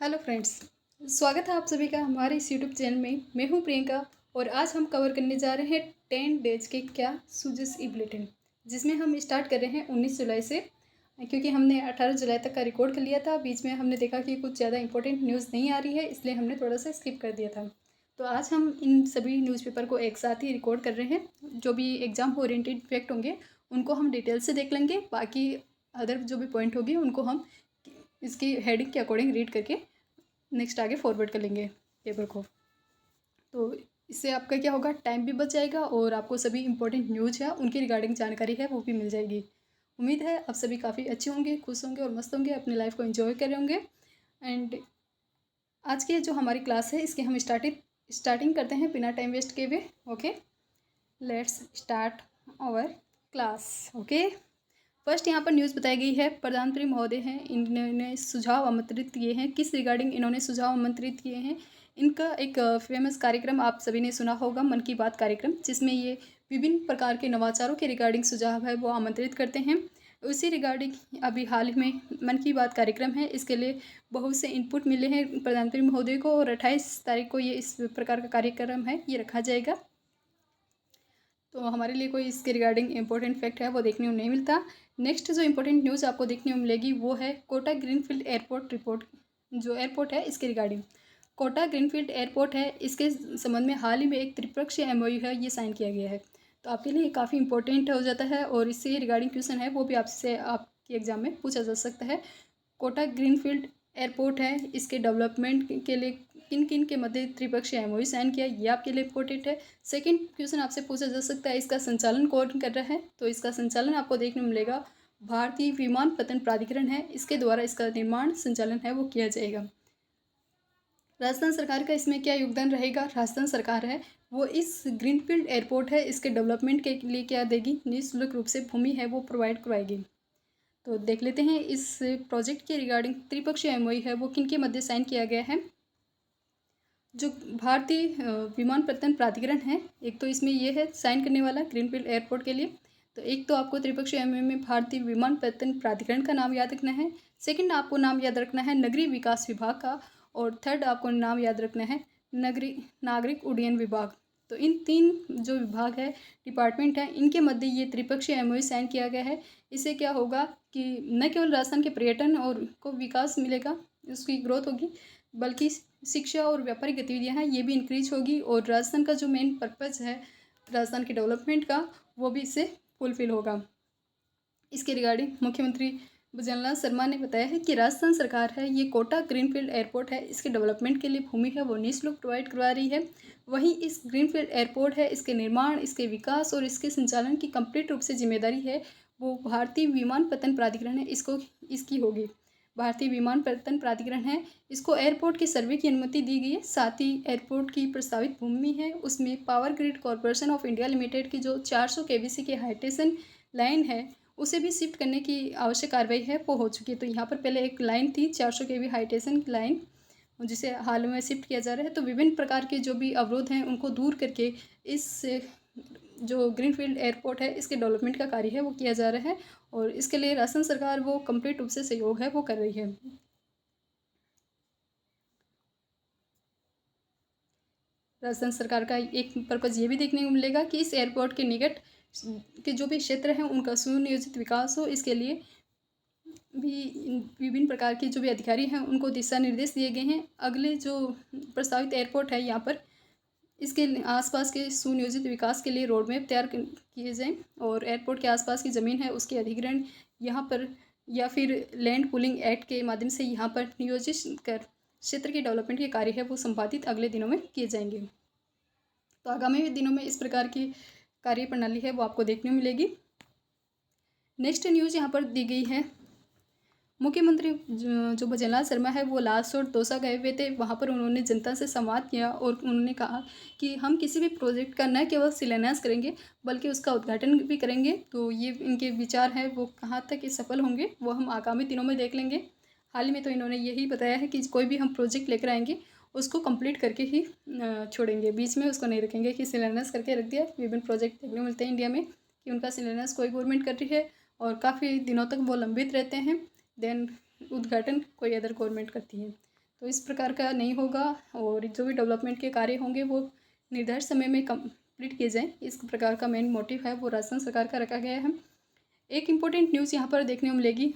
Hello friends. स्वागत है आप सभी का हमारे इस यूट्यूब चैनल में। मैं हूं प्रियंका और आज हम कवर करने जा रहे हैं 10 डेज के क्या सूजस ई बुलेटिन, जिसमें हम स्टार्ट कर रहे हैं 19 जुलाई से, क्योंकि हमने 18 जुलाई तक का रिकॉर्ड कर लिया था। बीच में हमने देखा कि कुछ ज़्यादा इंपॉर्टेंट न्यूज़ नहीं आ रही है, इसलिए हमने थोड़ा सा स्किप कर दिया था। तो आज हम इन सभी न्यूज़पेपर को एक साथ ही रिकॉर्ड कर रहे हैं। जो भी एग्ज़ाम ओरिएंटेड फैक्ट होंगे उनको हम डिटेल से देख लेंगे, बाकी अदर जो भी पॉइंट होगी उनको हम इसकी हेडिंग के अकॉर्डिंग रीड करके नेक्स्ट आगे फॉरवर्ड कर लेंगे पेपर को। तो इससे आपका क्या होगा, टाइम भी बच जाएगा और आपको सभी इंपॉर्टेंट न्यूज़ है उनकी रिगार्डिंग जानकारी है वो भी मिल जाएगी। उम्मीद है आप सभी काफ़ी अच्छे होंगे, खुश होंगे और मस्त होंगे, अपनी लाइफ को एंजॉय कर रहे होंगे। एंड आज की जो हमारी क्लास है इसके हम स्टार्टिंग करते हैं बिना टाइम वेस्ट किए हुए। Okay, let's start our class. Okay, first यहाँ पर न्यूज़ बताई गई है। प्रधानमंत्री महोदय हैं, इन्होंने सुझाव आमंत्रित किए हैं। किस रिगार्डिंग इन्होंने सुझाव आमंत्रित किए हैं? इनका एक फेमस कार्यक्रम आप सभी ने सुना होगा, मन की बात कार्यक्रम, जिसमें ये विभिन्न प्रकार के नवाचारों के रिगार्डिंग सुझाव है वो आमंत्रित करते हैं। उसी रिगार्डिंग अभी हाल ही में मन की बात कार्यक्रम है, इसके लिए बहुत से इनपुट मिले हैं प्रधानमंत्री महोदय को और 28 तारीख को ये इस प्रकार का कार्यक्रम है ये रखा जाएगा। तो हमारे लिए कोई इसके रिगार्डिंग इंपॉर्टेंट फैक्ट है वो देखने को नहीं मिलता। नेक्स्ट जो इंपॉर्टेंट न्यूज़ आपको देखने को मिलेगी वो है कोटा ग्रीनफील्ड एयरपोर्ट रिपोर्ट। जो एयरपोर्ट है इसके रिगार्डिंग, कोटा ग्रीनफील्ड एयरपोर्ट है, इसके संबंध में हाल ही में एक त्रिपक्षीय एमओयू है ये साइन किया गया है। तो आपके लिए काफ़ी इंपॉर्टेंट हो जाता है और इससे रिगार्डिंग क्वेश्चन है वो भी आपसे आपके एग्जाम में पूछा जा सकता है। कोटा ग्रीनफील्ड एयरपोर्ट है, इसके डेवलपमेंट के लिए किन किन के मध्य त्रिपक्षीय एमओयू साइन किया, ये आपके लिए इंपॉर्टेंट है। सेकंड क्वेश्चन आपसे पूछा जा सकता है इसका संचालन कौन कर रहा है? तो इसका संचालन आपको देखने को मिलेगा भारतीय विमानपत्तन प्राधिकरण है, इसके द्वारा इसका निर्माण संचालन है वो किया जाएगा। राजस्थान सरकार का इसमें क्या योगदान रहेगा? राजस्थान सरकार है वो इस ग्रीनफील्ड एयरपोर्ट है इसके डेवलपमेंट के लिए क्या देगी, निःशुल्क रूप से भूमि है वो प्रोवाइड करवाएगी। तो देख लेते हैं इस प्रोजेक्ट के रिगार्डिंग त्रिपक्षीय एमओयू है वो किन के मध्य साइन किया गया है। जो भारतीय विमानपत्तन प्राधिकरण है, एक तो इसमें ये है साइन करने वाला ग्रीनफील्ड एयरपोर्ट के लिए। तो एक तो आपको त्रिपक्षीय एमओयू में भारतीय विमानपत्तन प्राधिकरण का नाम याद रखना है। सेकंड आपको नाम याद रखना है नगरीय विकास विभाग का। और थर्ड आपको नाम याद रखना है नागरिक उड्डयन विभाग। तो इन तीन जो विभाग है, डिपार्टमेंट है, इनके मध्य ये त्रिपक्षीय एमओयू साइन किया गया है। इससे क्या होगा कि न केवल राजस्थान के पर्यटन और को विकास मिलेगा, उसकी ग्रोथ होगी, बल्कि शिक्षा और व्यापारिक गतिविधियां हैं ये भी इंक्रीज होगी और राजस्थान का जो मेन पर्पज़ है राजस्थान के डेवलपमेंट का वो भी इससे फुलफिल होगा। इसके रिगार्डिंग मुख्यमंत्री भूपेंद्र शर्मा ने बताया है कि राजस्थान सरकार है ये कोटा ग्रीनफील्ड एयरपोर्ट है, इसके डेवलपमेंट के लिए भूमि है वो निःशुल्क प्रोवाइड करवा रही है। वहीं इस ग्रीनफील्ड एयरपोर्ट है इसके निर्माण, इसके विकास और इसके संचालन की कंप्लीट रूप से जिम्मेदारी है वो भारतीय विमानपत्तन प्राधिकरण है इसकी होगी। भारतीय विमानपत्तन प्राधिकरण है, इसको एयरपोर्ट के सर्वे की अनुमति दी गई है। साथ ही एयरपोर्ट की प्रस्तावित भूमि है उसमें power grid corporation of India limited की जो 400 केबीसी के हाईटेंशन लाइन है उसे भी शिफ्ट करने की आवश्यक कार्रवाई है वो हो चुकी है। तो यहाँ पर पहले एक लाइन थी 400 केवी हाईटेंशन की लाइन, जिसे हाल में शिफ्ट किया जा रहा है। तो विभिन्न प्रकार के जो भी अवरोध हैं उनको दूर करके इस जो ग्रीनफील्ड एयरपोर्ट है इसके डेवलपमेंट का कार्य है वो किया जा रहा है और इसके लिए राजस्थान सरकार वो कंप्लीट रूप से सहयोग है वो कर रही है। राजस्थान सरकार का एक पर्पज़ ये भी देखने को मिलेगा कि इस एयरपोर्ट के निकट के जो भी क्षेत्र हैं उनका सुनियोजित विकास हो। इसके लिए भी विभिन्न प्रकार के जो भी अधिकारी हैं उनको दिशा निर्देश दिए गए हैं। अगले जो प्रस्तावित एयरपोर्ट है यहाँ पर इसके आसपास के सुनियोजित विकास के लिए रोड मैप तैयार किए जाएं और एयरपोर्ट के आसपास की ज़मीन है उसके अधिग्रहण यहाँ पर या फिर लैंड पूलिंग एक्ट के माध्यम से यहाँ पर नियोजित कर क्षेत्र के डेवलपमेंट के कार्य है वो संपादित अगले दिनों में किए जाएंगे। तो आगामी दिनों में इस प्रकार की कार्य प्रणाली है वो आपको देखने को मिलेगी। नेक्स्ट न्यूज़ यहाँ पर दी गई है, मुख्यमंत्री जो भूपेंद्र शर्मा है वो लास्ट और दौसा गए हुए थे, वहाँ पर उन्होंने जनता से संवाद किया और उन्होंने कहा कि हम किसी भी प्रोजेक्ट का न केवल शिलान्यास करेंगे बल्कि उसका उद्घाटन भी करेंगे। तो ये इनके विचार हैं वो कहाँ तक सफल होंगे वो हम आगामी दिनों में देख लेंगे। हाल ही में तो इन्होंने यही बताया है कि कोई भी हम प्रोजेक्ट लेकर आएंगे उसको कंप्लीट करके ही छोड़ेंगे, बीच में उसको नहीं रखेंगे कि शिलान्यास करके रख दिया। विभिन्न प्रोजेक्ट देखने को मिलते हैं इंडिया में कि उनका शिलान्यास कोई गवर्नमेंट कर रही है और काफ़ी दिनों तक वो लंबित रहते हैं, देन उद्घाटन कोई अदर गवर्नमेंट करती है। तो इस प्रकार का नहीं होगा और जो भी डेवलपमेंट के कार्य होंगे वो निर्धारित समय में कंप्लीट किए जाएँ। इस प्रकार का मेन मोटिव है वो राजस्थान सरकार का रखा गया है। एक इम्पोर्टेंट न्यूज़ यहाँ पर देखने को मिलेगी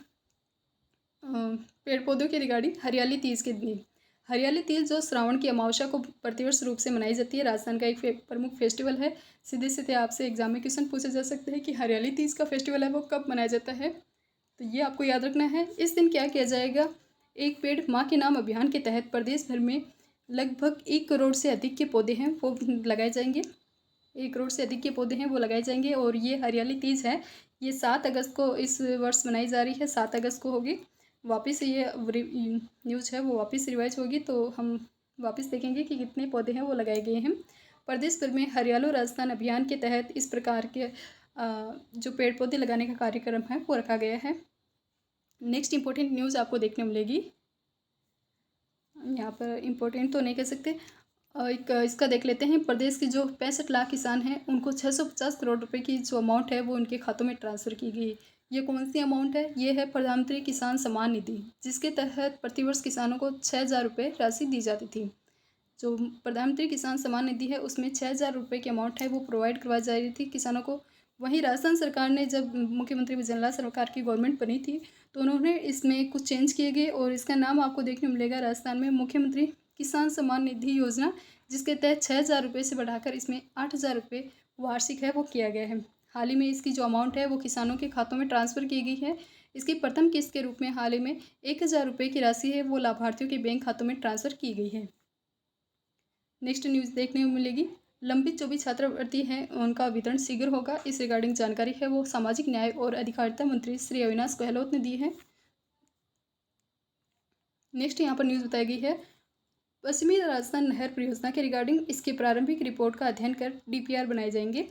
पेड़ पौधों के रिगार्डिंग हरियाली तीज के दिन। हरियाली तीज जो श्रावण की अमावस्या को प्रतिवर्ष रूप से मनाई जाती है, राजस्थान का एक प्रमुख फेस्टिवल है। सीधे सीधे आपसे एग्जाम में क्वेश्चन पूछे जा सकते हैं कि हरियाली तीज का फेस्टिवल है वो कब मनाया जाता है, तो ये आपको याद रखना है। इस दिन क्या किया जाएगा, एक पेड़ माँ के नाम अभियान के तहत प्रदेश भर में लगभग 1 करोड़ से अधिक के पौधे हैं वो लगाए जाएंगे। 1 करोड़ से अधिक के पौधे हैं वो लगाए जाएंगे और ये हरियाली तीज है, ये 7 अगस्त को इस वर्ष मनाई जा रही है। 7 अगस्त को होगी। वापस ये न्यूज़ है वो वापस रिवाइज होगी, तो हम वापस देखेंगे कि कितने पौधे हैं वो लगाए गए हैं। प्रदेश भर में हरियालो राजस्थान अभियान के तहत इस प्रकार के जो पेड़ पौधे लगाने का कार्यक्रम है वो रखा गया है। नेक्स्ट इम्पोर्टेंट न्यूज़ आपको देखने मिलेगी, यहाँ पर इम्पोर्टेंट तो नहीं कह सकते, एक इसका देख लेते हैं। प्रदेश के जो 65 लाख किसान हैं उनको 650 करोड़ रुपए की जो अमाउंट है वो उनके खातों में ट्रांसफ़र की गई। ये कौन सी अमाउंट है, ये है प्रधानमंत्री किसान सम्मान निधि, जिसके तहत प्रतिवर्ष किसानों को 6,000 रुपये राशि दी जाती थी। जो प्रधानमंत्री किसान सम्मान निधि है उसमें 6,000 रुपये की अमाउंट है वो प्रोवाइड करवाई जा रही थी किसानों को। वहीं राजस्थान सरकार ने जब मुख्यमंत्री विजयलाल सरकार की गवर्नमेंट बनी थी तो उन्होंने इसमें कुछ चेंज किए गए और इसका नाम आपको देखने मिलेगा राजस्थान में मुख्यमंत्री किसान सम्मान निधि योजना, जिसके तहत 6,000 रुपये से बढ़ाकर इसमें 8,000 रुपये वार्षिक है वो किया गया है। हाल ही में इसकी जो अमाउंट है वो किसानों के खातों में ट्रांसफ़र की गई है। इसकी प्रथम किस्त के रूप में हाल ही में 1,000 रुपये की राशि है वो लाभार्थियों के बैंक खातों में ट्रांसफ़र की गई है। नेक्स्ट न्यूज़ देखने को मिलेगी, लंबित जो भी छात्रवृत्ति हैं उनका वितरण शीघ्र होगा। इस रिगार्डिंग जानकारी है वो सामाजिक न्याय और अधिकारिता मंत्री श्री अविनाश गहलोत ने दी है। नेक्स्ट यहाँ पर न्यूज़ बताई गई है, पश्चिमी राजस्थान नहर परियोजना के रिगार्डिंग इसकी प्रारंभिक रिपोर्ट का अध्ययन कर DPR बनाए जाएंगे।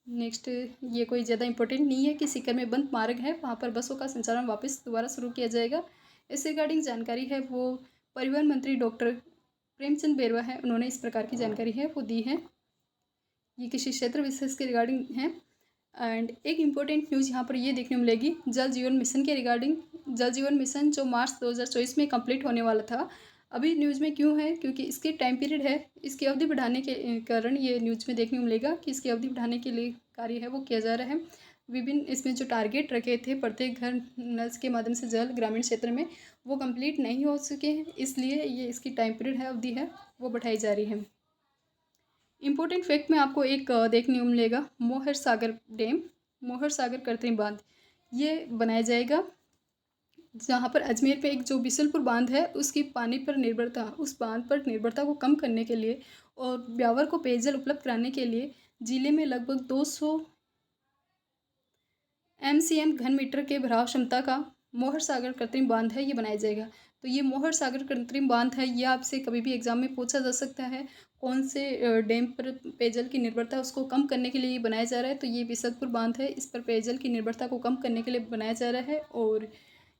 नेक्स्ट ये कोई ज़्यादा इंपॉर्टेंट नहीं है कि सीकर में बंद मार्ग है वहाँ पर बसों का संचालन वापस दोबारा शुरू किया जाएगा। इस रिगार्डिंग जानकारी है वो परिवहन मंत्री डॉक्टर प्रेमचंद बेरवा है, उन्होंने इस प्रकार की जानकारी है वो दी है। ये किसी क्षेत्र विशेष के रिगार्डिंग है। एंड एक इम्पोर्टेंट न्यूज़ यहाँ पर ये देखने मिलेगी, जल जीवन मिशन के रिगार्डिंग। जल जीवन मिशन जो मार्च 2024 में कंप्लीट होने वाला था, अभी न्यूज़ में क्यों है, क्योंकि इसके टाइम पीरियड है, इसकी अवधि बढ़ाने के कारण ये न्यूज़ में देखने को मिलेगा कि इसकी अवधि बढ़ाने के लिए कार्य है वो किया जा रहा है। विभिन्न इसमें जो टारगेट रखे थे प्रत्येक घर नल के माध्यम से जल ग्रामीण क्षेत्र में वो कंप्लीट नहीं हो चुके हैं, इसलिए ये इसकी टाइम पीरियड है अवधि है वो बढ़ाई जा रही है। इम्पोर्टेंट फैक्ट में आपको एक देखने को मिलेगा, मोहर सागर डैम, मोहर सागर कृत्रिम बांध ये बनाया जाएगा, जहाँ पर अजमेर पे एक जो बिसलपुर बांध है उसकी पानी पर निर्भरता, उस बांध पर निर्भरता को कम करने के लिए और ब्यावर को पेयजल उपलब्ध कराने के लिए जिले में लगभग 200 MCM घन मीटर के भराव क्षमता का मोहर सागर कृत्रिम बांध है ये बनाया जाएगा। तो ये मोहर सागर कृत्रिम बांध है, ये आपसे कभी भी एग्जाम में पूछा जा सकता है, कौन से डैम पर पेयजल की निर्भरता उसको कम करने के लिए ये बनाया जा रहा है, तो ये बिसलपुर बांध है, इस पर पेयजल की निर्भरता को कम करने के लिए बनाया जा रहा है। और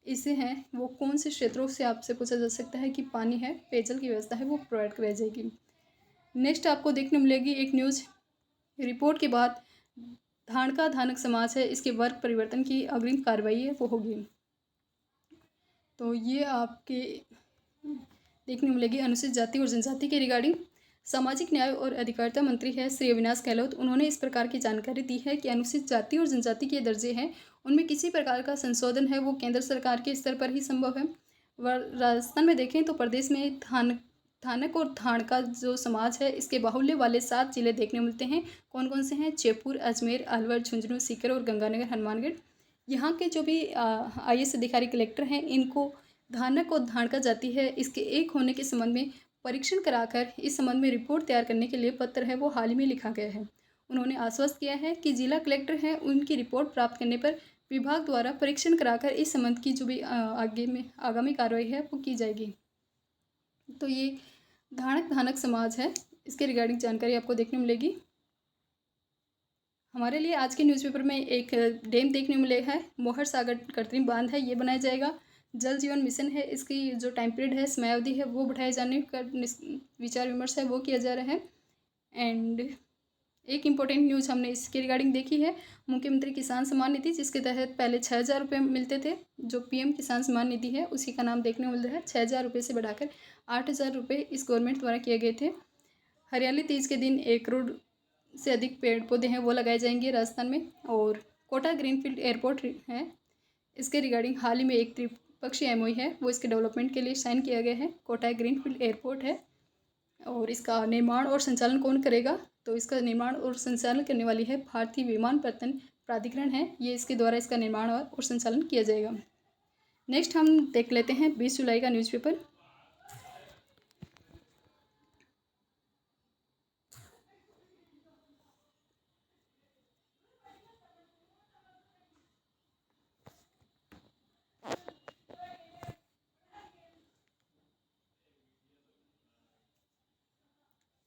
इसे हैं वो कौन से क्षेत्रों से आपसे पूछा जा सकता है कि पानी है, पेयजल की व्यवस्था है वो प्रोवाइड कराई जाएगी। नेक्स्ट आपको देखने मिलेगी एक न्यूज़, रिपोर्ट के बाद धानका धानक समाज है इसके वर्ग परिवर्तन की अग्रिम कार्रवाई है वो होगी। तो ये आपके देखने मिलेगी अनुसूचित जाति और जनजाति के रिगार्डिंग। सामाजिक न्याय और अधिकारिता मंत्री है श्री अविनाश गहलोत, उन्होंने इस प्रकार की जानकारी दी है कि अनुसूचित जाति और जनजाति के दर्जे हैं उनमें किसी प्रकार का संशोधन है वो केंद्र सरकार के स्तर पर ही संभव है। राजस्थान में देखें तो प्रदेश में थानक और धानका जो समाज है इसके बाहुल्य वाले 7 जिले देखने मिलते हैं। कौन कौन से हैं, जयपुर, अजमेर, अलवर, झुंझुनू, सीकर और गंगानगर, हनुमानगढ़। यहाँ के जो भी IAS अधिकारी कलेक्टर हैं इनको धानक और धानका जाति है इसके एक होने के संबंध में परीक्षण कराकर इस संबंध में रिपोर्ट तैयार करने के लिए पत्र है वो हाल ही में लिखा गया है। उन्होंने आश्वस्त किया है कि जिला कलेक्टर हैं उनकी रिपोर्ट प्राप्त करने पर विभाग द्वारा परीक्षण कराकर इस संबंध की जो भी आगामी कार्रवाई है वो की जाएगी। तो ये धानक समाज है इसके रिगार्डिंग जानकारी आपको देखने मिलेगी। हमारे लिए आज के न्यूज़पेपर में एक डैम देखने मिले है, मोहर सागर कृत्रिम बांध है ये बनाया जाएगा। जल जीवन मिशन है इसकी जो टाइम पीरियड है समयावधि है वो बढ़ाए जाने का विचार विमर्श है वो किया जा रहा है। एंड एक इम्पोर्टेंट न्यूज़ हमने इसके रिगार्डिंग देखी है, मुख्यमंत्री किसान सम्मान निधि, जिसके तहत पहले 6,000 रुपये मिलते थे। जो पीएम किसान सम्मान निधि है उसी का नाम देखने को मिल रहा है। 6,000 रुपये से बढ़ाकर 8,000 रुपये इस गवर्नमेंट द्वारा किए गए थे। हरियाली तीज के दिन 1 करोड़ से अधिक पेड़ पौधे हैं वो लगाए जाएंगे राजस्थान में। और कोटा ग्रीनफील्ड एयरपोर्ट है, इसके रिगार्डिंग हाल ही में एक त्रिपक्षीय एमओयू है वो इसके डेवलपमेंट के लिए साइन किया गया है। कोटा ग्रीनफील्ड एयरपोर्ट है और इसका निर्माण और संचालन कौन करेगा, तो इसका निर्माण और संचालन करने वाली है भारतीय विमानपत्तन प्राधिकरण है, ये इसके द्वारा इसका निर्माण और संचालन किया जाएगा। नेक्स्ट हम देख लेते हैं 20 जुलाई का न्यूज़पेपर।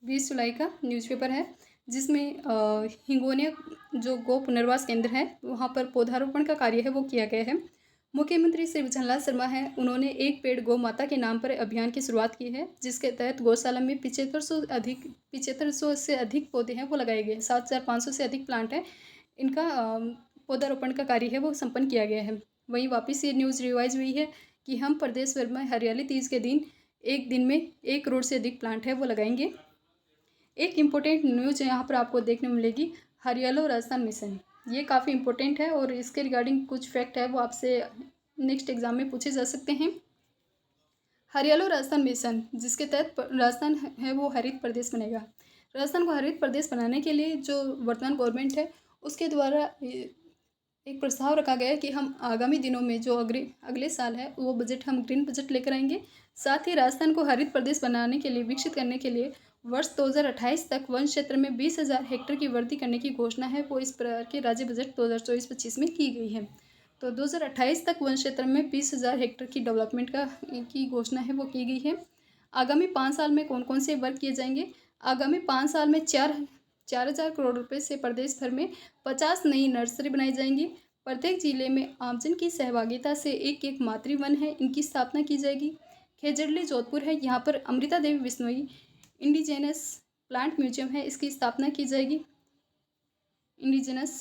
बीस जुलाई का न्यूज़पेपर है, जिसमें हिंगोनिया जो गो पुनर्वास केंद्र है वहाँ पर पौधारोपण का कार्य है वो किया गया है। मुख्यमंत्री श्री विजयलाल शर्मा है, उन्होंने एक पेड़ गौ माता के नाम पर अभियान की शुरुआत की है, जिसके तहत गौशाला में 7500 से अधिक पौधे हैं वो लगाए गए। 7,500 से अधिक प्लांट हैं, इनका पौधारोपण का कार्य है वो संपन्न किया गया है। वहीं वापस ये न्यूज़ रिवाइज हुई है कि हम प्रदेश भर में हरियाली तीज के दिन एक दिन में 1 करोड़ से अधिक प्लांट है वो लगाएंगे। एक इम्पोर्टेंट न्यूज़ यहाँ पर आपको देखने में मिलेगी, हरियालो राजस्थान मिशन। ये काफ़ी इम्पोर्टेंट है और इसके रिगार्डिंग कुछ फैक्ट है वो आपसे नेक्स्ट एग्जाम में पूछे जा सकते हैं। हरियालो राजस्थान मिशन, जिसके तहत राजस्थान है वो हरित प्रदेश बनेगा। राजस्थान को हरित प्रदेश बनाने के लिए जो वर्तमान गवर्नमेंट है उसके द्वारा एक प्रस्ताव रखा गया है कि हम आगामी दिनों में जो अगले साल है वो बजट हम ग्रीन बजट लेकर आएंगे। साथ ही राजस्थान को हरित प्रदेश बनाने के लिए, विकसित करने के लिए वर्ष 2028 तक वन क्षेत्र में 20,000 हेक्टेयर की वृद्धि करने की घोषणा है वो इस प्रकार के राज्य बजट 2024-25 में की गई है। तो 2028 तक वन क्षेत्र में 20,000 हेक्टेयर की डेवलपमेंट की घोषणा है वो की गई है। आगामी 5 साल में कौन कौन से वर्क किए जाएंगे? आगामी 5 साल में 4,000 करोड़ रुपये से प्रदेश भर में 50 नई नर्सरी बनाई जाएंगी। प्रत्येक जिले में आमजन की सहभागिता से एक मातृवन है इनकी स्थापना की जाएगी। खेजड़ली जोधपुर है, यहाँ पर Amrita Devi Bishnoi indigenous plant museum है, इसकी स्थापना की जाएगी। इंडिजिनस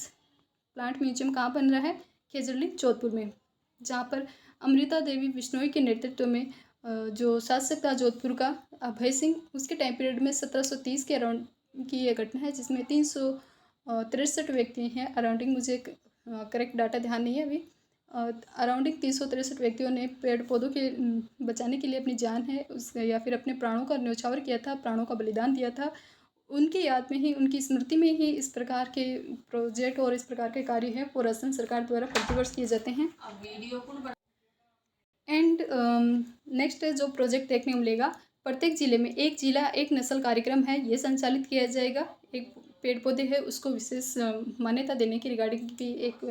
प्लांट म्यूजियम कहाँ बन रहा है? खेजड़ली जोधपुर में, जहाँ पर अमृता देवी बिश्नोई के नेतृत्व में जो शासक था जोधपुर का अभय सिंह, उसके टाइम पीरियड में 1730 के अराउंड की यह घटना है, जिसमें 363 व्यक्ति हैं। अराउंडिंग मुझे करेक्ट डाटा ध्यान नहीं है अभी। अराउंडिंग 363 व्यक्तियों ने पेड़ पौधों के बचाने के लिए अपनी जान है उस या फिर अपने प्राणों का न्यौछावर किया था, प्राणों का बलिदान दिया था। उनकी याद में ही, उनकी स्मृति में ही इस प्रकार के प्रोजेक्ट और इस प्रकार के कार्य है वो राजस्थान सरकार द्वारा प्रतिवर्ष किए जाते हैं। एंड नेक्स्ट जो प्रोजेक्ट देखने को मिलेगा, प्रत्येक जिले में एक जिला एक नस्ल कार्यक्रम है, ये संचालित किया जाएगा। एक पेड़ पौधे है उसको विशेष मान्यता देने की रिगार्डिंग भी एक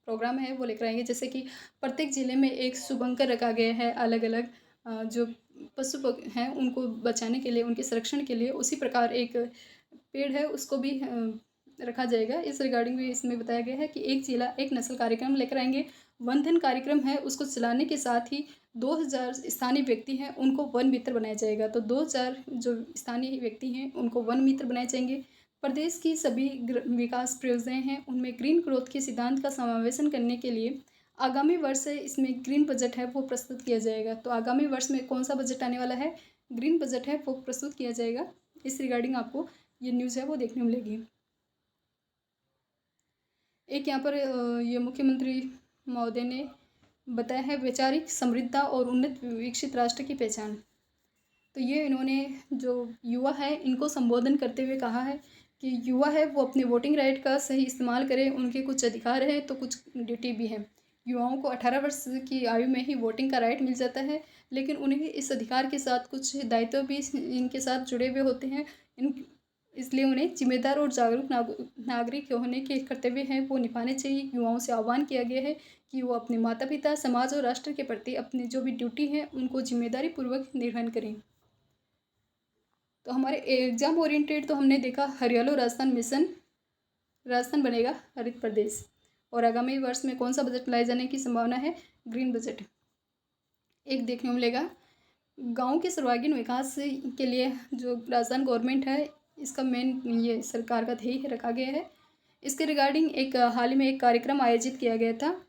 प्रोग्राम है वो लेकर आएंगे। जैसे कि प्रत्येक ज़िले में एक शुभंकर रखा गया है, अलग अलग जो पशु हैं उनको बचाने के लिए, उनके संरक्षण के लिए, उसी प्रकार एक पेड़ है उसको भी रखा जाएगा। इस रिगार्डिंग भी इसमें बताया गया है कि एक जिला एक नस्ल कार्यक्रम लेकर आएंगे। वन धन कार्यक्रम है उसको चलाने के साथ ही 2,000 स्थानीय व्यक्ति हैं उनको वन मित्र बनाया जाएगा। तो 2,000 जो स्थानीय व्यक्ति हैं उनको वन मित्र बनाए जाएंगे। प्रदेश की सभी विकास परियोजनाएं हैं उनमें ग्रीन ग्रोथ के सिद्धांत का समावेशन करने के लिए आगामी वर्ष से इसमें ग्रीन बजट है वो प्रस्तुत किया जाएगा। तो आगामी वर्ष में कौन सा बजट आने वाला है? ग्रीन बजट है वो प्रस्तुत किया जाएगा। इस रिगार्डिंग आपको ये न्यूज़ है वो देखने मिलेगी। एक यहाँ पर ये मुख्यमंत्री महोदय ने बताया है वैचारिक समृद्धता और उन्नत विकसित राष्ट्र की पहचान। तो ये इन्होंने जो युवा है इनको संबोधन करते हुए कहा है कि युवा है वो अपने वोटिंग राइट का सही इस्तेमाल करें। उनके कुछ अधिकार है तो कुछ ड्यूटी भी है। युवाओं को 18 वर्ष की आयु में ही वोटिंग का राइट मिल जाता है, लेकिन उन्हें इस अधिकार के साथ कुछ दायित्व भी इनके साथ जुड़े हुए होते हैं। इसलिए उन्हें जिम्मेदार और जागरूक नागरिक होने के कर्तव्य हैं वो निभाने चाहिए। युवाओं से आह्वान किया गया है कि वो अपने माता पिता, समाज और राष्ट्र के प्रति अपनी जो भी ड्यूटी है उनको जिम्मेदारी पूर्वक निर्वहन करें। तो हमारे एग्जाम ओरिएंटेड तो हमने देखा हरियालो राजस्थान मिशन, राजस्थान बनेगा हरित प्रदेश, और आगामी वर्ष में कौन सा बजट लाए जाने की संभावना है? Green budget. एक देखने को मिलेगा गाँव के सर्वांगीण विकास के लिए जो राजस्थान गवर्नमेंट है इसका मेन ये सरकार का ध्येय रखा गया है। इसके रिगार्डिंग एक हाल ही में एक कार्यक्रम आयोजित किया गया था।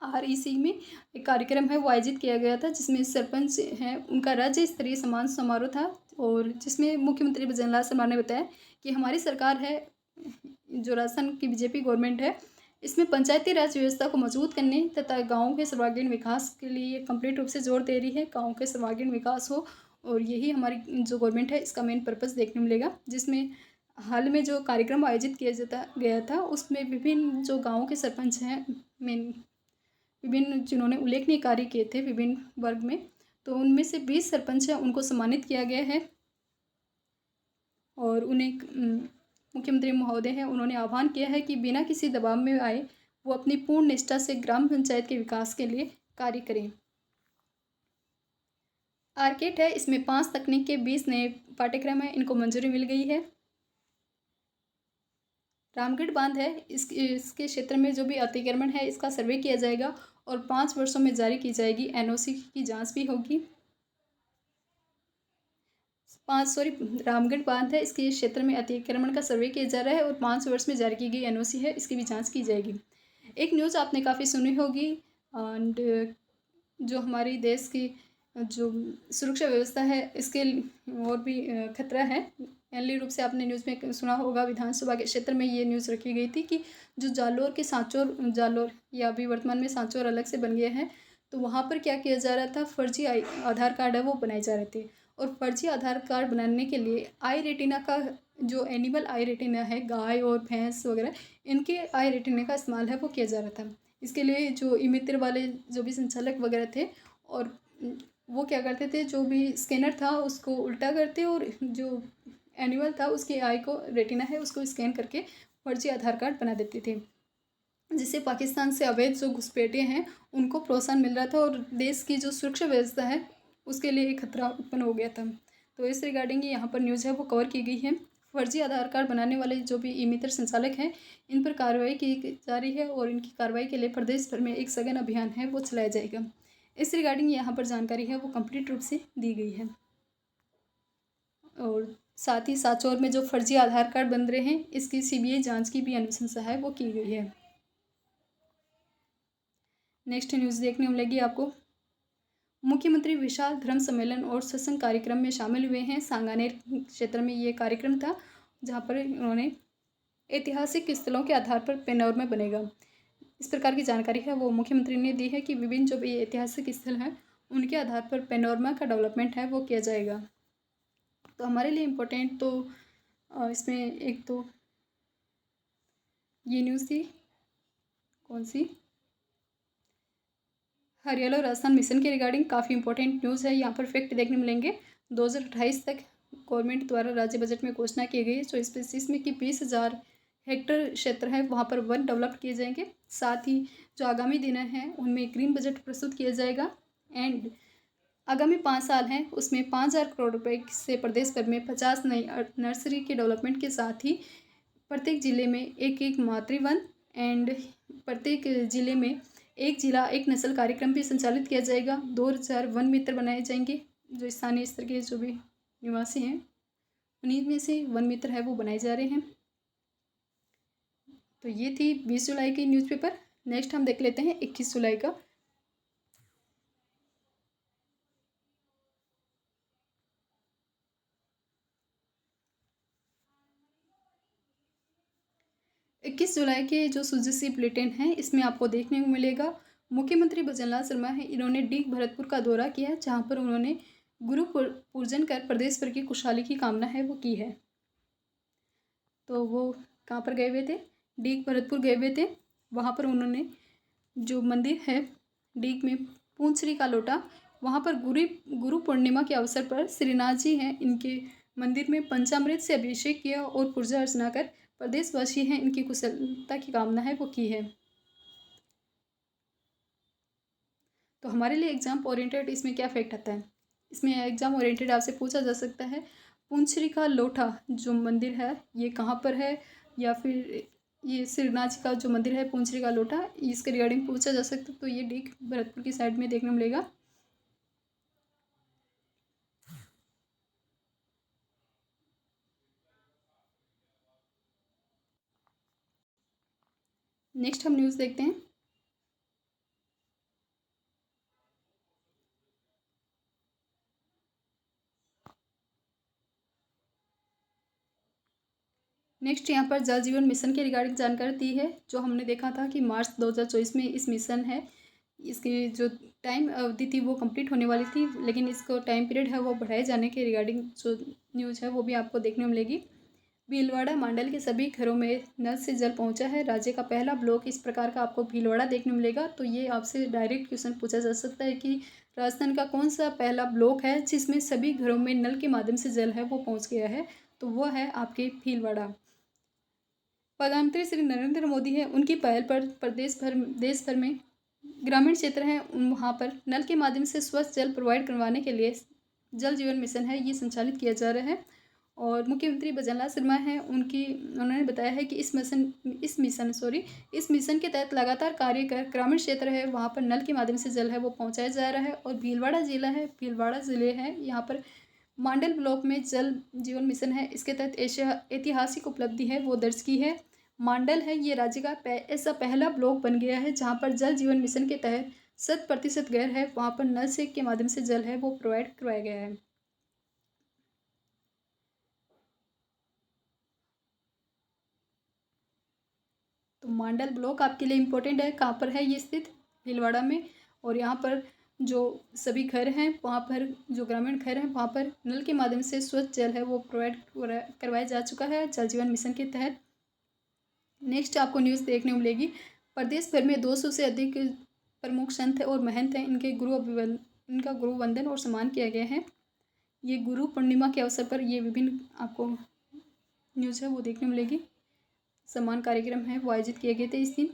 REC में एक कार्यक्रम है वो आयोजित किया गया था, जिसमें सरपंच हैं उनका राज्य स्तरीय सम्मान समारोह था, और जिसमें मुख्यमंत्री भजनलाल शर्मा ने बताया कि हमारी सरकार है, जो राजस्थान की बीजेपी गवर्नमेंट है, इसमें पंचायती राज व्यवस्था को मजबूत करने तथा गाँव के सर्वांगीण विकास के लिए कंप्लीट रूप से जोर दे रही है। गाँव के सर्वांगीण विकास हो, और यही हमारी जो गवर्नमेंट है इसका मेन पर्पस देखने मिलेगा। जिसमें हाल में जो कार्यक्रम आयोजित किया जाता गया था, उसमें विभिन्न जो गाँव के सरपंच हैं, मेन विभिन्न जिन्होंने उल्लेखनीय कार्य किए थे विभिन्न वर्ग में, तो उनमें से 20 सरपंच हैं उनको सम्मानित किया गया है। और उन्हें मुख्यमंत्री महोदय हैं, उन्होंने आह्वान किया है कि बिना किसी दबाव में आए वो अपनी पूर्ण निष्ठा से ग्राम पंचायत के विकास के लिए कार्य करें। आर्केट है, इसमें 5 तकनीक के 20 नए पाठ्यक्रम हैं, इनको मंजूरी मिल गई है। रामगढ़ बांध है, इसके क्षेत्र में जो भी अतिक्रमण है इसका सर्वे किया जाएगा और 5 वर्षों में जारी की जाएगी। NOC की जांच भी होगी। रामगढ़ बांध है, इसके क्षेत्र में अतिक्रमण का सर्वे किया जा रहा है और 5 वर्ष में जारी की गई NOC है, इसकी भी जांच की जाएगी। एक न्यूज़ आपने काफ़ी सुनी होगी, एंड जो हमारी देश की जो सुरक्षा व्यवस्था है इसके और भी खतरा है। पहले रूप से आपने न्यूज़ में सुना होगा, विधानसभा के क्षेत्र में ये न्यूज़ रखी गई थी कि जो जालोर या अभी वर्तमान में सांचौर अलग से बन गया है, तो वहाँ पर क्या किया जा रहा था, फर्जी आधार कार्ड है वो बनाए जा रहे थे। और फर्जी आधार कार्ड बनाने के लिए आई रेटिना का, जो एनिमल आई रेटिना है, गाय और भैंस वगैरह, इनके आई रेटिना का इस्तेमाल है वो किया जा रहा था। इसके लिए जो ई-मित्र वाले जो भी संचालक वगैरह थे, और वो क्या करते थे, जो भी स्कैनर था उसको उल्टा करते और जो एनिमल था उसकी आई को, रेटिना है, उसको स्कैन करके फर्जी आधार कार्ड बना देते थे, जिससे पाकिस्तान से अवैध जो घुसपैठिए हैं उनको प्रोत्साहन मिल रहा था और देश की जो सुरक्षा व्यवस्था है उसके लिए एक खतरा उत्पन्न हो गया था। तो इस रिगार्डिंग यहाँ पर न्यूज़ है वो कवर की गई है। फर्जी आधार कार्ड बनाने वाले जो भी ई-मित्र संचालक हैं, इन पर कार्रवाई की जा रही है और इनकी कार्रवाई के लिए प्रदेश भर में एक सघन अभियान है वो चलाया जाएगा। इस रिगार्डिंग यहाँ पर जानकारी है वो कंप्लीट रूप से दी गई है। और साथ ही सांचौर में जो फर्जी आधार कार्ड बन रहे हैं, इसकी CBI जांच की भी अनुशंसा है वो की गई है। नेक्स्ट न्यूज़ देखने को मिलेगी आपको, मुख्यमंत्री विशाल धर्म सम्मेलन और सत्संग कार्यक्रम में शामिल हुए हैं। सांगानेर क्षेत्र में ये कार्यक्रम था, जहाँ पर उन्होंने ऐतिहासिक स्थलों के आधार पर पैनोरमा बनेगा, इस प्रकार की जानकारी है वो मुख्यमंत्री ने दी है कि विभिन्न जो भी ऐतिहासिक स्थल हैं उनके आधार पर पैनोरमा का डेवलपमेंट है वो किया जाएगा। तो हमारे लिए इम्पोर्टेंट तो इसमें एक तो ये न्यूज़ थी, कौन सी, हरियाणा और राजस्थान मिशन के रिगार्डिंग काफ़ी इंपॉर्टेंट न्यूज़ है। यहाँ पर फैक्ट देखने मिलेंगे। 2028 तक गवर्नमेंट द्वारा राज्य बजट में घोषणा की गई है, जो स्पेसिस में कि 20,000 हेक्टेयर क्षेत्र है वहाँ पर वन डेवलप किए जाएंगे। साथ ही जो आगामी दिन हैं उनमें ग्रीन बजट प्रस्तुत किया जाएगा। एंड आगामी 5 साल हैं उसमें 5,000 करोड़ रुपए से प्रदेश भर में 50 नई नर्सरी के डेवलपमेंट के साथ ही प्रत्येक जिले में एक मातृवन, एंड प्रत्येक जिले में एक जिला एक नस्ल कार्यक्रम भी संचालित किया जाएगा। 2,000 वन मित्र बनाए जाएंगे, जो स्थानीय स्तर के जो भी निवासी हैं उन्हीं में से वन मित्र है वो बनाए जा रहे हैं। तो ये थी 20 जुलाई की न्यूज़पेपर। नेक्स्ट हम देख लेते हैं 21 जुलाई का। इक्कीस जुलाई के जो सुजसी बुलेटिन है इसमें आपको देखने को मिलेगा, मुख्यमंत्री भजनलाल शर्मा है, इन्होंने डीग भरतपुर का दौरा किया, जहाँ पर उन्होंने गुरु पूजन कर प्रदेश भर की खुशहाली की कामना है वो की है। तो वो कहाँ पर गए हुए थे, डीग भरतपुर गए हुए थे। वहाँ पर उन्होंने जो मंदिर है डीग में, पूंछरी का लोटा, वहाँ पर गुरु पूर्णिमा के अवसर पर श्रीनाथ जी हैं, इनके मंदिर में पंचामृत से अभिषेक किया और पूजा अर्चना कर प्रदेशवासी हैं इनकी कुशलता की कामना है वो की है। तो हमारे लिए एग्जाम ओरिएंटेड इसमें क्या फैक्ट आता है, इसमें एग्जाम ओरिएंटेड आपसे पूछा जा सकता है, पूंछरी का लोटा जो मंदिर है ये कहाँ पर है, या फिर ये श्रीनाथ जी का जो मंदिर है पूंछरी का लोटा, इसके रिगार्डिंग पूछा जा सकता है। तो ये डीग भरतपुर की साइड में देखने मिलेगा। नेक्स्ट हम न्यूज़ देखते हैं। नेक्स्ट यहाँ पर जल जीवन मिशन के रिगार्डिंग जानकारी दी है। जो हमने देखा था कि मार्च 2024 में इस मिशन है, इसकी जो टाइम अवधि थी वो कंप्लीट होने वाली थी, लेकिन इसको टाइम पीरियड है वो बढ़ाए जाने के रिगार्डिंग जो न्यूज़ है वो भी आपको देखने को मिलेगी। भीलवाड़ा मंडल के सभी घरों में नल से जल पहुंचा है। राज्य का पहला ब्लॉक इस प्रकार का आपको भीलवाड़ा देखने मिलेगा। तो ये आपसे डायरेक्ट क्वेश्चन पूछा जा सकता है कि राजस्थान का कौन सा पहला ब्लॉक है जिसमें सभी घरों में नल के माध्यम से जल है वो पहुंच गया है, तो वो है आपके भीलवाड़ा। प्रधानमंत्री श्री नरेंद्र मोदी है, उनकी पहल पर देश भर में ग्रामीण क्षेत्र हैं वहाँ पर नल के माध्यम से स्वच्छ जल प्रोवाइड करवाने के लिए जल जीवन मिशन है ये संचालित किया जा रहा है। और मुख्यमंत्री भजनलाल शर्मा हैं, उन्होंने बताया है कि इस मिशन के तहत लगातार कार्य कर ग्रामीण क्षेत्र है वहाँ पर नल के माध्यम से जल है वो पहुँचाया जा रहा है। और भीलवाड़ा ज़िले है यहाँ पर मांडल ब्लॉक में जल जीवन मिशन है, इसके तहत ऐतिहासिक उपलब्धि है वो दर्ज की है। मांडल है ये राज्य का ऐसा पहला ब्लॉक बन गया है जहाँ पर जल जीवन मिशन के तहत 100% घर है वहाँ पर नल से के माध्यम से जल है वो प्रोवाइड करवाया गया है। तो मांडल ब्लॉक आपके लिए इम्पोर्टेंट है। कहाँ पर है ये स्थित? भीलवाड़ा में। और यहाँ पर जो सभी घर हैं वहाँ पर जो ग्रामीण घर हैं वहाँ पर नल के माध्यम से स्वच्छ जल है वो प्रोवाइड करवाया जा चुका है जल जीवन मिशन के तहत। नेक्स्ट आपको न्यूज़ देखने को मिलेगी। प्रदेश भर में 200 से अधिक प्रमुख संत और महंत हैं, इनका गुरु वंदन और सम्मान किया गया है। ये गुरु पूर्णिमा के अवसर पर ये विभिन्न आपको न्यूज़ है वो देखने मिलेगी। सम्मान कार्यक्रम है वो आयोजित किए गए थे इस दिन।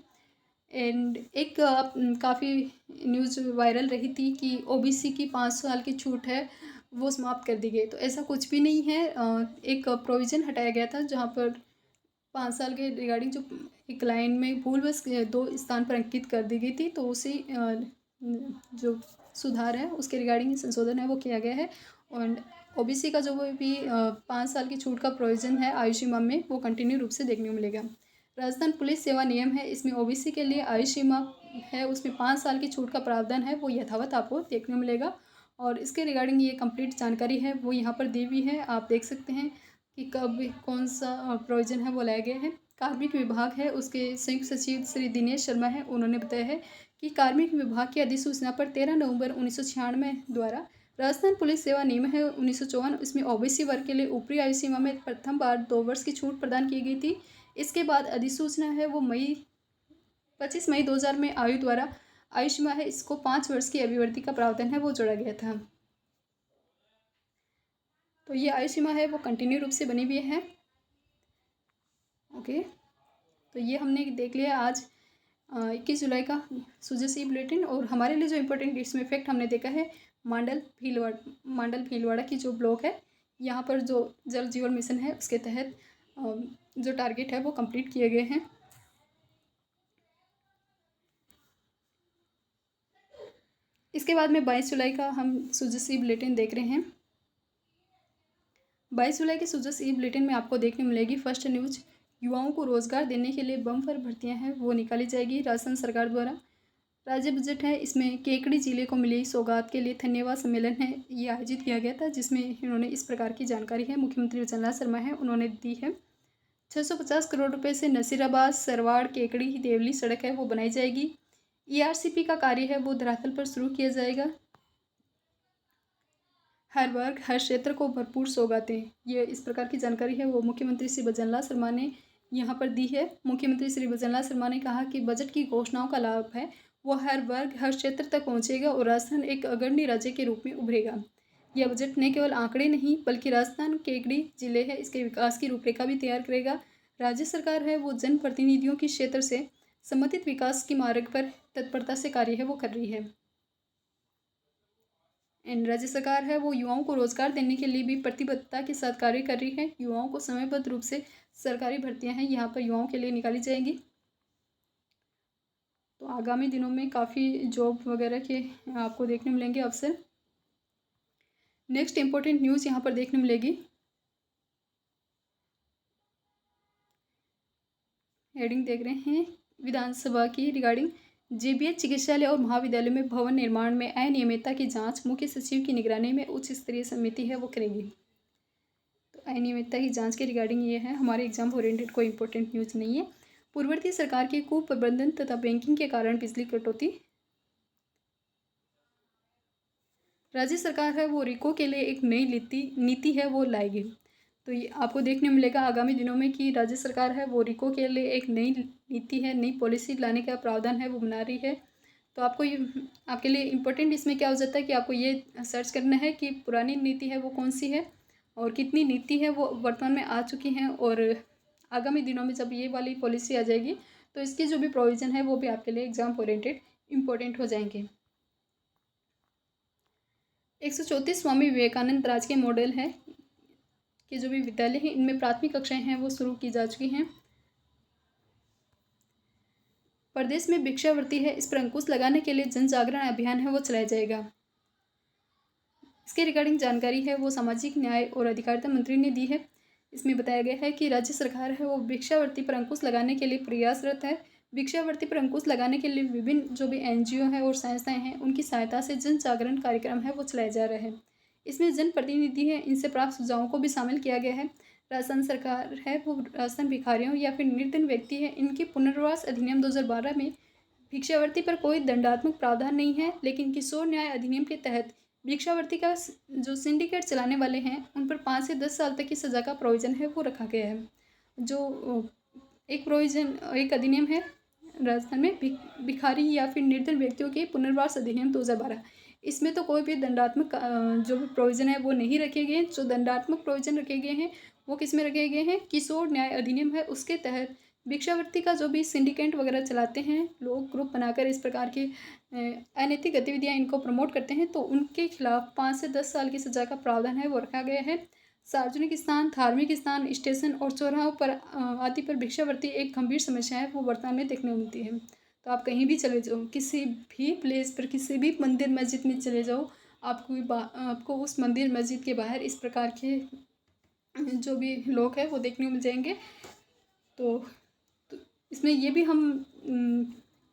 एंड एक काफ़ी न्यूज़ वायरल रही थी कि ओबीसी की 5 साल की छूट है वो समाप्त कर दी गई, तो ऐसा कुछ भी नहीं है। एक प्रोविज़न हटाया गया था जहाँ पर 5 साल के रिगार्डिंग जो एक लाइन में भूलवश 2 स्थान पर अंकित कर दी गई थी, तो उसी जो सुधार है उसके रिगार्डिंग संशोधन है वो किया गया है। और ओबीसी का जो भी 5 साल की छूट का प्रोविज़न है आयु सीमा में वो कंटिन्यू रूप से देखने को मिलेगा। राजस्थान पुलिस सेवा नियम है, इसमें ओबीसी के लिए आयु सीमा है उसमें 5 साल की छूट का प्रावधान है वो यथावत आपको देखने को मिलेगा। और इसके रिगार्डिंग ये कंप्लीट जानकारी है वो यहाँ पर दी हुई है, आप देख सकते हैं कि कब कौन सा प्रोविज़न है वो लाया गया है। कार्मिक विभाग है उसके संयुक्त सचिव श्री दिनेश शर्मा है, उन्होंने बताया है कि कार्मिक विभाग की अधिसूचना पर 13 नवंबर 1996 द्वारा राजस्थान पुलिस सेवा नियम है 1954, इसमें ओबीसी वर्ग के लिए ऊपरी आयु सीमा में प्रथम बार 2 वर्ष की छूट प्रदान की गई थी। इसके बाद अधिसूचना है वो 25 मई 2000 में आयु सीमा है इसको 5 वर्ष की अभिवृद्धि का प्रावधान है वो जोड़ा गया था। तो ये आयु सीमा है वो कंटिन्यू रूप से बनी हुई है। ओके, तो ये हमने देख लिया आज 21 जुलाई का सुजस ई बुलेटिन। और हमारे लिए जो इम्पोर्टेंट इसमें फैक्ट हमने देखा है मांडल भीलवाड़ा की जो ब्लॉक है यहाँ पर जो जल जीवन मिशन है उसके तहत जो टारगेट है वो कंप्लीट किए गए हैं। इसके बाद में 22 जुलाई का हम सुजस ई बुलेटिन देख रहे हैं। 22 जुलाई के सुजस ई बुलेटिन में आपको देखने मिलेगी फर्स्ट न्यूज, युवाओं को रोजगार देने के लिए बम्पर भर्तियां हैं वो निकाली जाएगी राजस्थान सरकार द्वारा। राज्य बजट है, इसमें केकड़ी जिले को मिली सौगात के लिए धन्यवाद सम्मेलन है ये आयोजित किया गया था, जिसमें इन्होंने इस प्रकार की जानकारी है मुख्यमंत्री भजनलाल शर्मा है उन्होंने दी है। 650 करोड़ रुपए से नसीराबाद सरवाड़ केकड़ी देवली सड़क है वो बनाई जाएगी। ईआरसीपी का कार्य है वो धरातल पर शुरू किया जाएगा। हर वर्ग हर क्षेत्र को भरपूर सौगातें, ये इस प्रकार की जानकारी है वो मुख्यमंत्री श्री भजनलाल शर्मा ने यहाँ पर दी है। मुख्यमंत्री श्री भजनलाल शर्मा ने कहा कि बजट की घोषणाओं का लाभ है वो हर वर्ग हर क्षेत्र तक पहुँचेगा और राजस्थान एक अग्रणी राज्य के रूप में उभरेगा। यह बजट न केवल आंकड़े नहीं बल्कि राजस्थान केकड़ी जिले है इसके विकास की रूपरेखा भी तैयार करेगा। राज्य सरकार है वो जनप्रतिनिधियों की क्षेत्र से संबंधित विकास की मार्ग पर तत्परता से कार्य है वो कर रही है। एंड राज्य सरकार है वो युवाओं को रोजगार देने के लिए भी प्रतिबद्धता के साथ कार्य कर रही है। युवाओं को समयबद्ध रूप से सरकारी भर्तियां हैं यहाँ पर युवाओं के लिए निकाली जाएंगी। तो आगामी दिनों में काफ़ी जॉब वगैरह के आपको देखने मिलेंगे अवसर। नेक्स्ट इम्पोर्टेंट न्यूज़ यहाँ पर देखने मिलेगी, हेडिंग देख रहे हैं विधानसभा की रिगार्डिंग जेबीएच चिकित्सालय और महाविद्यालय में भवन निर्माण में अनियमितता की जांच मुख्य सचिव की निगरानी में उच्च स्तरीय समिति है वो करेगी। तो अनियमितता की जांच के रिगार्डिंग ये है, हमारे एग्जाम ओरिएंटेड कोई इंपॉर्टेंट न्यूज़ नहीं है। पूर्ववर्ती सरकार के कुप्रबंधन तथा बैंकिंग के कारण बिजली कटौती। राज्य सरकार है वो रिको के लिए एक नई नीति है वो लाएगी। तो ये आपको देखने मिलेगा आगामी दिनों में कि राज्य सरकार है वो रिको के लिए एक नई नीति है, नई पॉलिसी लाने का प्रावधान है वो बना रही है। तो आपको ये आपके लिए इम्पोर्टेंट इसमें क्या हो जाता है कि आपको ये सर्च करना है कि पुरानी नीति है वो कौन सी है और कितनी नीति है वो वर्तमान में आ चुकी हैं, और आगामी दिनों में जब ये वाली पॉलिसी आ जाएगी तो इसकी जो भी प्रोविज़न है वो भी आपके लिए एग्जाम ओरिएंटेड इम्पोर्टेंट हो जाएंगे। 134 स्वामी विवेकानंद राजकीय मॉडल है कि जो भी विद्यालय हैं इनमें प्राथमिक कक्षाएं हैं वो शुरू की जा चुकी हैं। प्रदेश में भिक्षावृत्ति है, इस पर अंकुश लगाने के लिए जन जागरण अभियान है वो चलाया जाएगा। इसके रिगार्डिंग जानकारी है वो सामाजिक न्याय और अधिकारिता मंत्री ने दी है। इसमें बताया गया है कि राज्य सरकार है वो भिक्षावृत्ति पर अंकुश लगाने के लिए प्रयासरत है। भिक्षावृत्ति पर अंकुश लगाने के लिए विभिन्न जो भी एनजीओ हैं और संस्थाएं हैं उनकी सहायता से जन जागरण कार्यक्रम है वो चलाया जा रहा है। इसमें जनप्रतिनिधि हैं इनसे प्राप्त सुझावों को भी शामिल किया गया है। राजस्थान सरकार है वो राजस्थान भिखारियों या फिर निर्धन व्यक्ति है इनके पुनर्वास अधिनियम 2012 में भिक्षावृत्ति पर कोई दंडात्मक प्रावधान नहीं है, लेकिन किशोर न्याय अधिनियम के तहत भिक्षावृत्ति का जो सिंडिकेट चलाने वाले हैं उन पर 5 से 10 साल तक की सज़ा का प्रोविज़न है वो रखा गया है। जो एक अधिनियम है राजस्थान में भिखारी या फिर निर्धन व्यक्तियों के पुनर्वास अधिनियम 2012, इसमें तो कोई भी दंडात्मक जो भी प्रोविज़न है वो नहीं रखे गए। जो दंडात्मक प्रोविज़न रखे गए हैं वो किस में रखे गए हैं, किशोर न्याय अधिनियम है उसके तहत भिक्षावृत्ति का जो भी सिंडिकेट वगैरह चलाते हैं लोग, ग्रुप बनाकर इस प्रकार की अनैतिक गतिविधियां इनको प्रमोट करते हैं तो उनके खिलाफ 5 से 10 साल की सज़ा का प्रावधान है वो रखा गया है। सार्वजनिक स्थान, धार्मिक स्थान, स्टेशन और चौराहों पर आदि पर भिक्षावृत्ति एक गंभीर समस्या है वो वर्तमान में देखने को मिलती है। तो आप कहीं भी चले जाओ, किसी भी प्लेस पर, किसी भी मंदिर मस्जिद में चले जाओ, आपको उस मंदिर मस्जिद के बाहर इस प्रकार के जो भी लोग हैं वो देखने को मिल जाएंगे। तो इसमें ये भी हम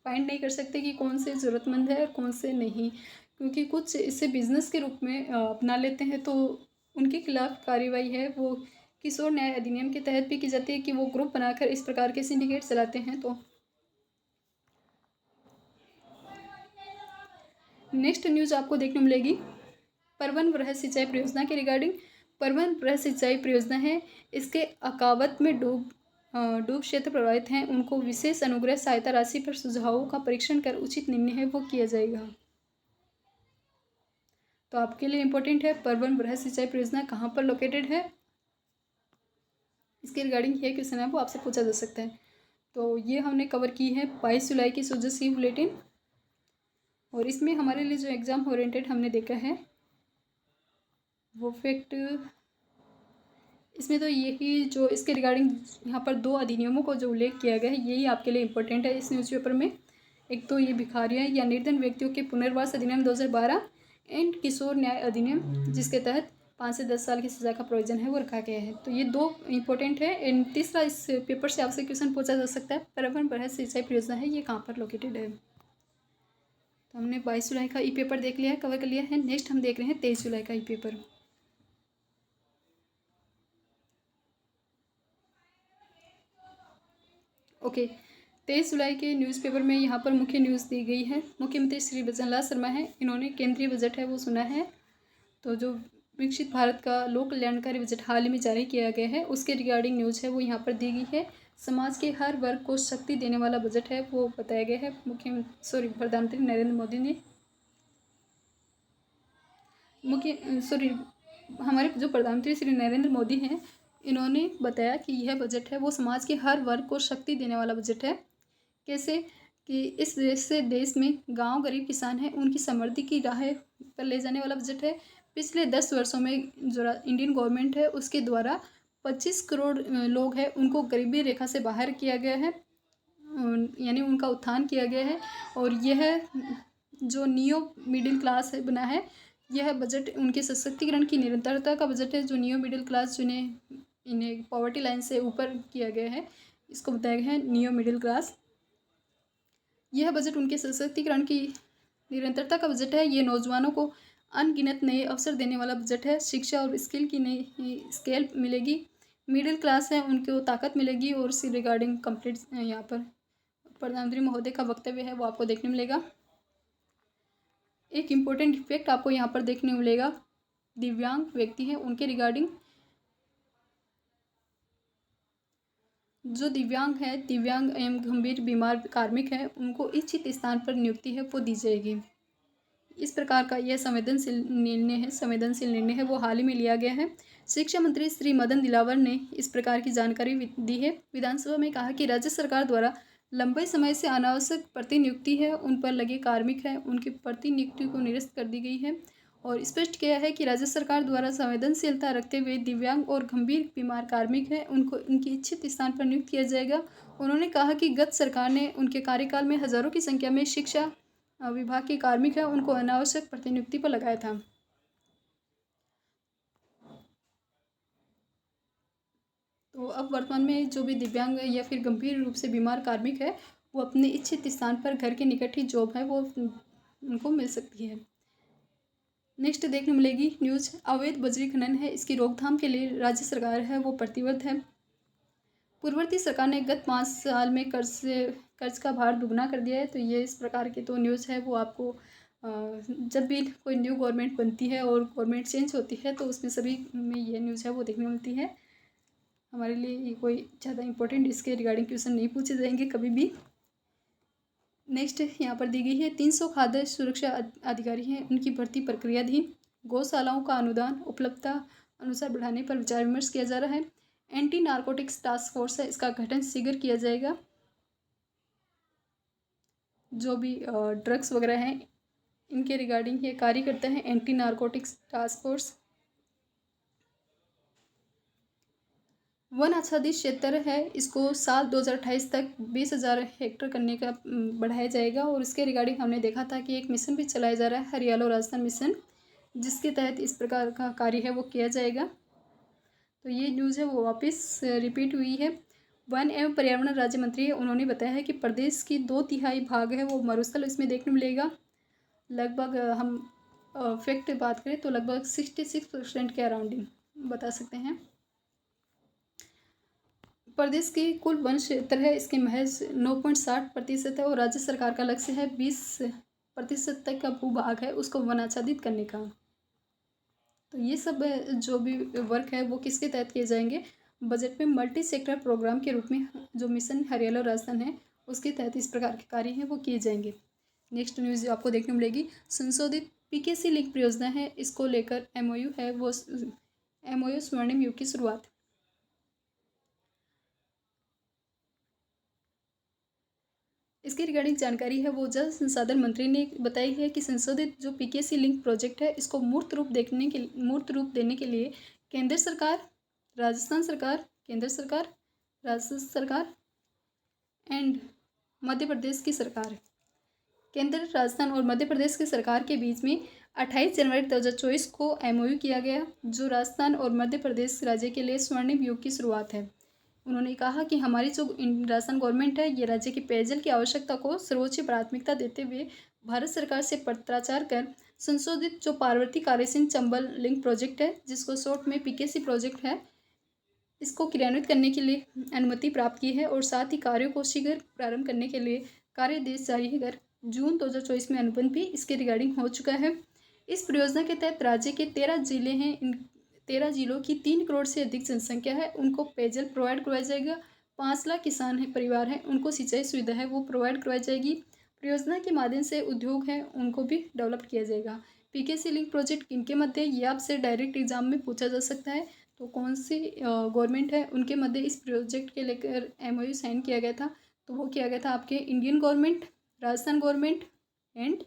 फाइंड नहीं कर सकते कि कौन से ज़रूरतमंद है और कौन से नहीं, क्योंकि कुछ इसे बिजनेस के रूप में अपना लेते हैं तो उनके खिलाफ कार्रवाई है वो किशोर न्याय अधिनियम के तहत भी की जाती है कि वो ग्रुप बनाकर इस प्रकार के सिंडिकेट चलाते हैं। तो नेक्स्ट न्यूज़ आपको देखने मिलेगी परवन वृहद सिंचाई परियोजना के रिगार्डिंग। परवन वृहद सिंचाई परियोजना है, इसके अकावत में डूब क्षेत्र प्रभावित हैं उनको विशेष अनुग्रह सहायता राशि पर सुझावों का परीक्षण कर उचित निर्णय है वो किया जाएगा। तो आपके लिए इम्पोर्टेंट है परवन वृहद सिंचाई परियोजना कहाँ पर लोकेटेड है, इसके रिगार्डिंग ये क्वेश्चन है वो आपसे पूछा जा सकता है। तो ये हमने कवर की है 22 जुलाई की सुजस ई बुलेटिन, और इसमें हमारे लिए जो एग्ज़ाम ओरिएंटेड हमने देखा है वो फैक्ट, इसमें तो यही जो इसके रिगार्डिंग यहाँ पर 2 अधिनियमों को जो उल्लेख किया गया है यही आपके लिए इम्पोर्टेंट है इस न्यूज़पेपर में। एक तो ये भिखारियाँ या निर्धन व्यक्तियों के पुनर्वास अधिनियम 2012 एंड किशोर न्याय अधिनियम जिसके तहत 5 से 10 साल की सज़ा का प्रोविज़न है वो रखा गया है। तो ये 2 इंपॉर्टेंट है। एंड तीसरा इस पेपर से आपसे क्वेश्चन पूछा जा सकता है परवन वृहद सिंचाई परियोजना है ये कहाँ पर लोकेटेड है। तो हमने 22 जुलाई का ई पेपर देख लिया है, कवर कर लिया है। नेक्स्ट हम देख रहे हैं 23 जुलाई का ई पेपर। ओके, 23 जुलाई के न्यूज़पेपर में यहाँ पर मुख्य न्यूज़ दी गई है। मुख्यमंत्री श्री भजनलाल शर्मा हैं, इन्होंने केंद्रीय बजट है वो सुना है। तो जो विकसित भारत का लोक कल्याणकारी बजट हाल ही में जारी किया गया है उसके रिगार्डिंग न्यूज़ है वो यहाँ पर दी गई है। समाज के हर वर्ग को शक्ति देने वाला बजट है वो बताया गया है। प्रधानमंत्री नरेंद्र मोदी ने हमारे जो प्रधानमंत्री श्री नरेंद्र मोदी हैं इन्होंने बताया कि यह बजट है वो समाज के हर वर्ग को शक्ति देने वाला बजट है। कैसे कि इस देश में गांव गरीब किसान हैं उनकी समृद्धि की राह पर ले जाने वाला बजट है। पिछले 10 वर्षों में जो इंडियन गवर्नमेंट है उसके द्वारा 25 करोड़ लोग हैं उनको गरीबी रेखा से बाहर किया गया है, यानी उनका उत्थान किया गया है। और यह जो नियो मिडिल क्लास है बना है, यह बजट उनके सशक्तिकरण की निरंतरता का बजट है। जो नियो मिडिल क्लास जिन्हें इन्हें पॉवर्टी लाइन से ऊपर किया गया है इसको बताया गया है नियो मिडिल क्लास। यह बजट उनके सशक्तिकरण की निरंतरता का बजट है। ये नौजवानों को अनगिनत नए अवसर देने वाला बजट है। शिक्षा और स्किल की नई स्केल मिलेगी। मिडिल क्लास है उनको ताकत मिलेगी। और इसी रिगार्डिंग कंप्लीट यहाँ पर प्रधानमंत्री महोदय का वक्तव्य है वो आपको देखने मिलेगा। एक इम्पोर्टेंट इफेक्ट आपको यहाँ पर देखने मिलेगा, दिव्यांग व्यक्ति हैं उनके रिगार्डिंग। जो दिव्यांग है, दिव्यांग एवं गंभीर बीमार कार्मिक है, उनको इच्छित स्थान पर नियुक्ति है वो दी जाएगी। इस प्रकार का यह संवेदनशील निर्णय है वो हाल ही में लिया गया है। शिक्षा मंत्री श्री मदन दिलावर ने इस प्रकार की जानकारी दी है। विधानसभा में कहा कि राज्य सरकार द्वारा लंबे समय से अनावश्यक प्रतिनियुक्ति है उन पर लगे कार्मिक है उनकी प्रतिनियुक्ति को निरस्त कर दी गई है। और स्पष्ट किया है कि राज्य सरकार द्वारा संवेदनशीलता रखते हुए दिव्यांग और गंभीर बीमार कार्मिक हैं उनको उनकी इच्छित स्थान पर नियुक्त किया जाएगा। उन्होंने कहा कि गत सरकार ने उनके कार्यकाल में हजारों की संख्या में शिक्षा विभाग के कार्मिक हैं उनको अनावश्यक प्रतिनियुक्ति पर लगाया था। तो अब वर्तमान में जो भी दिव्यांग या फिर गंभीर रूप से बीमार कार्मिक है वो अपने इच्छित स्थान पर घर के निकट ही जॉब है वो उनको मिल सकती है। नेक्स्ट देखने मिलेगी न्यूज, अवैध बजरी खनन है इसकी रोकथाम के लिए राज्य सरकार है वो प्रतिबद्ध है। पूर्ववर्ती सरकार ने गत 5 साल में कर्ज का भार दुगना कर दिया है। तो ये इस प्रकार की तो न्यूज़ है वो आपको जब भी कोई न्यू गवर्नमेंट बनती है और गवर्नमेंट चेंज होती है तो उसमें सभी में ये न्यूज़ है वो देखने मिलती है। हमारे लिए ये कोई ज़्यादा इंपॉर्टेंट इसके रिगार्डिंग क्वेश्चन नहीं पूछे जाएंगे कभी भी। नेक्स्ट यहाँ पर दी गई है 300 खाद्य सुरक्षा अधिकारी हैं उनकी भर्ती प्रक्रियाधीन। गौशालाओं का अनुदान उपलब्धता अनुसार बढ़ाने पर विचार विमर्श किया जा रहा है। एंटी नारकोटिक्स टास्क फोर्स है इसका गठन शीघ्र किया जाएगा। जो भी ड्रग्स वगैरह हैं इनके रिगार्डिंग ये कार्य करता है anti narcotics task force. One आच्छादित क्षेत्र है इसको साल 2028 तक 20,000 हेक्टेयर करने का बढ़ाया जाएगा। और इसके रिगार्डिंग हमने देखा था कि एक मिशन भी चलाया जा रहा है हरियाला और राजस्थान मिशन, जिसके तहत इस प्रकार का कार्य है वो किया जाएगा। तो ये न्यूज़ है वो वापस रिपीट हुई है। वन एवं पर्यावरण राज्य मंत्री है उन्होंने बताया है कि प्रदेश की 2/3 भाग है वो मरुस्थल इसमें देखने मिलेगा। लगभग हम फैक्ट बात करें तो लगभग 66% के अराउंडिंग बता सकते हैं। प्रदेश की कुल वन क्षेत्र है इसके महज 9.60% है। और राज्य सरकार का लक्ष्य है 20% तक का भूभाग है उसको वन आच्छादित करने का। तो ये सब जो भी वर्क है वो किसके तहत किए जाएंगे, बजट में मल्टी सेक्टर प्रोग्राम के रूप में जो मिशन हरियाला और राजस्थान है उसके तहत इस प्रकार के कार्य हैं वो किए जाएंगे। नेक्स्ट न्यूज़ जो आपको देखने मिलेगी, संशोधित पीकेसी लिंक परियोजना है इसको लेकर MOU है वो MOU स्वर्णिम युग की शुरुआत। इसकी रिगार्डिंग जानकारी है वो जल संसाधन मंत्री ने बताई है कि संशोधित जो पीकेसी लिंक प्रोजेक्ट है इसको मूर्त रूप देने के लिए केंद्र सरकार, राजस्थान सरकार, केंद्र सरकार, राज्य सरकार एंड मध्य प्रदेश की सरकार, केंद्र, राजस्थान और मध्य प्रदेश की सरकार के बीच में 28 जनवरी 2024 को MOU किया गया जो राजस्थान और मध्य प्रदेश राज्य के लिए स्वर्णिम युग की शुरुआत है। उन्होंने कहा कि हमारी जो राजस्थान गवर्नमेंट है ये राज्य की पेयजल की आवश्यकता को सर्वोच्च प्राथमिकता देते हुए भारत सरकार से पत्राचार कर संशोधित जो पार्वती कार्यसिंह चंबल लिंक प्रोजेक्ट है जिसको शॉर्ट में PKC प्रोजेक्ट है इसको क्रियान्वित करने के लिए अनुमति प्राप्त की है। और साथ ही कार्यों को शीघ्र प्रारंभ करने के लिए कार्यादेश जारी कर जून 2024 में अनुबंध भी इसके रिगार्डिंग हो चुका है। इस परियोजना के तहत राज्य के 13 जिले हैं, इन 13 जिलों की 3 करोड़ से अधिक जनसंख्या है उनको पेयजल प्रोवाइड करवाया जाएगा। 5 लाख किसान हैं, परिवार हैं, उनको सिंचाई सुविधा है वो प्रोवाइड करवाई जाएगी। परियोजना के माध्यम से उद्योग हैं उनको भी डेवलप किया जाएगा। PKC लिंक प्रोजेक्ट किनके मध्य, ये आपसे डायरेक्ट एग्जाम में पूछा जा सकता है। तो कौन सी गवर्नमेंट है उनके मध्य इस प्रोजेक्ट के लेकर MOU साइन किया गया था, तो वो किया गया था आपके Indian government, Rajasthan government and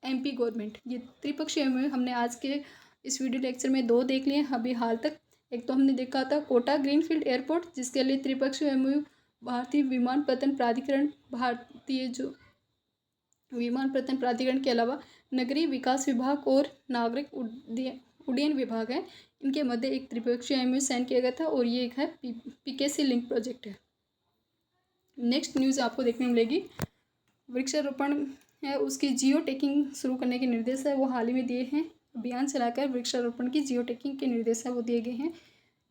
MP government. ये त्रिपक्षीय MOU हमने आज के इस वीडियो लेक्चर में 2 देख लिए अभी हाल तक। एक तो हमने देखा था कोटा ग्रीनफील्ड एयरपोर्ट जिसके लिए त्रिपक्षीय MOU भारतीय विमानपत्तन प्राधिकरण, भारतीय जो विमानपत्तन प्राधिकरण के अलावा नगरीय विकास विभाग और नागरिक उड्डयन विभाग है, इनके मध्य एक त्रिपक्षीय MOU साइन किया गया था और ये एक है PKC लिंक प्रोजेक्ट है। नेक्स्ट न्यूज़ आपको देखने मिलेगी, वृक्षारोपण है उसकी जियो टैगिंग शुरू करने के निर्देश है वो हाल ही में दिए हैं। अभियान चलाकर वृक्षारोपण की जियो टैगिंग के निर्देश है वो दिए गए हैं।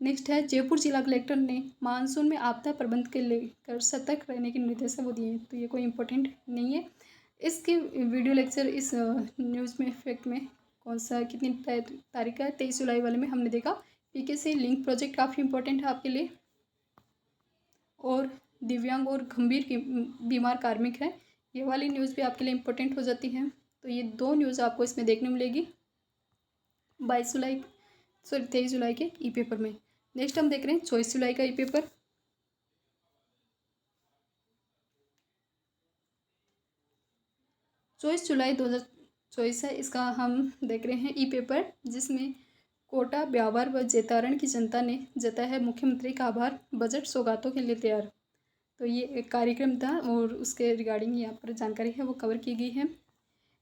नेक्स्ट है जयपुर जिला कलेक्टर ने मानसून में आपदा प्रबंध के लेकर सतर्क रहने के निर्देश है वो दिए हैं। तो ये कोई इंपॉर्टेंट नहीं है। इसके वीडियो लेक्चर इस न्यूज़ में इफेक्ट में कौन सा कितनी तारीख का है 23 जुलाई वाले में हमने देखा। पीके से लिंक प्रोजेक्ट काफ़ी इंपॉर्टेंट है आपके लिए। और दिव्यांग और गंभीर बीमार कार्मिक है, ये वाली न्यूज़ भी आपके लिए इम्पोर्टेंट हो जाती है। तो ये 2 न्यूज़ आपको इसमें देखने मिलेगी 23 जुलाई के ई पेपर में। नेक्स्ट हम देख रहे हैं 24 जुलाई का ई पेपर। जुलाई 2024 है, इसका हम देख रहे हैं ई पेपर, जिसमें कोटा ब्यावर व जैतारण की जनता ने जताया है मुख्यमंत्री का आभार, बजट सौगातों के लिए तैयार। तो ये एक कार्यक्रम था और उसके रिगार्डिंग यहाँ पर जानकारी है वो कवर की गई है।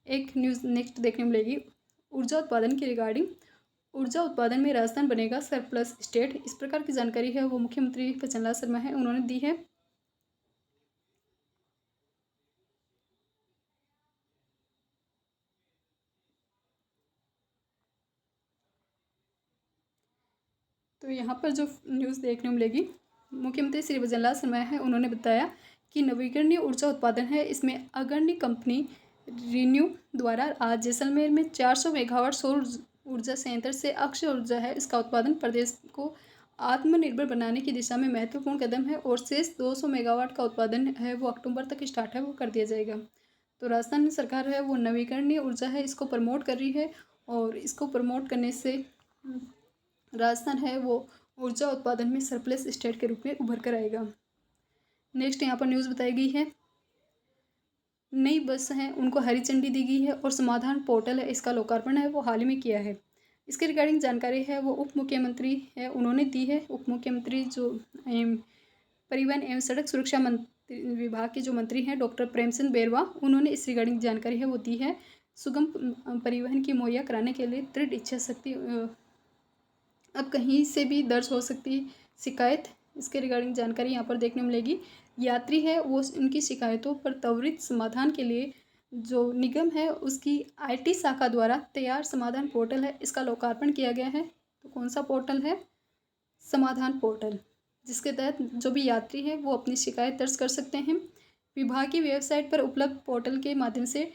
एक न्यूज़ नेक्स्ट देखने मिलेगी ऊर्जा उत्पादन के रिगार्डिंग। ऊर्जा उत्पादन में राजस्थान बनेगा सरप्लस स्टेट, इस प्रकार की जानकारी है वो मुख्यमंत्री भजनलाल शर्मा है उन्होंने दी है। तो यहाँ पर जो न्यूज़ देखने मिलेगी मुख्यमंत्री श्री भजनलाल शर्मा है उन्होंने बताया कि नवीकरणीय ऊर्जा उत्पादन है, इसमें अग्रणी कंपनी रिन्यू द्वारा आज जैसलमेर में 400 मेगावाट सौर ऊर्जा संयंत्र से अक्षय ऊर्जा है इसका उत्पादन प्रदेश को आत्मनिर्भर बनाने की दिशा में महत्वपूर्ण कदम है और शेष 200 मेगावाट का उत्पादन है वो अक्टूबर तक स्टार्ट है वो कर दिया जाएगा। तो राजस्थान सरकार है वो नवीकरणीय ऊर्जा है इसको प्रमोट कर रही है और इसको प्रमोट करने से राजस्थान है वो ऊर्जा उत्पादन में सरप्लस स्टेट के रूप में उभर कर आएगा। नेक्स्ट यहाँ पर न्यूज़ बताई गई है नई बस हैं उनको हरी झंडी दी गई है और समाधान पोर्टल है इसका लोकार्पण है वो हाल ही में किया है। इसके रिगार्डिंग जानकारी है वो उप मुख्यमंत्री है उन्होंने दी है। उप मुख्यमंत्री जो परिवहन एवं सड़क सुरक्षा मंत्री विभाग के जो मंत्री हैं डॉक्टर प्रेमचंद बैरवा, उन्होंने इस रिगार्डिंग जानकारी है वो दी है। सुगम परिवहन की मुहैया कराने के लिए दृढ़ इच्छा शक्ति अब कहीं से भी दर्ज हो सकती शिकायत, इसके रिगार्डिंग जानकारी यहाँ पर देखने मिलेगी। यात्री है वो उनकी शिकायतों पर त्वरित समाधान के लिए जो निगम है उसकी आईटी शाखा द्वारा तैयार समाधान पोर्टल है इसका लोकार्पण किया गया है। तो कौन सा पोर्टल है? समाधान पोर्टल, जिसके तहत जो भी यात्री है वो अपनी शिकायत दर्ज कर सकते हैं। विभाग की वेबसाइट पर उपलब्ध पोर्टल के माध्यम से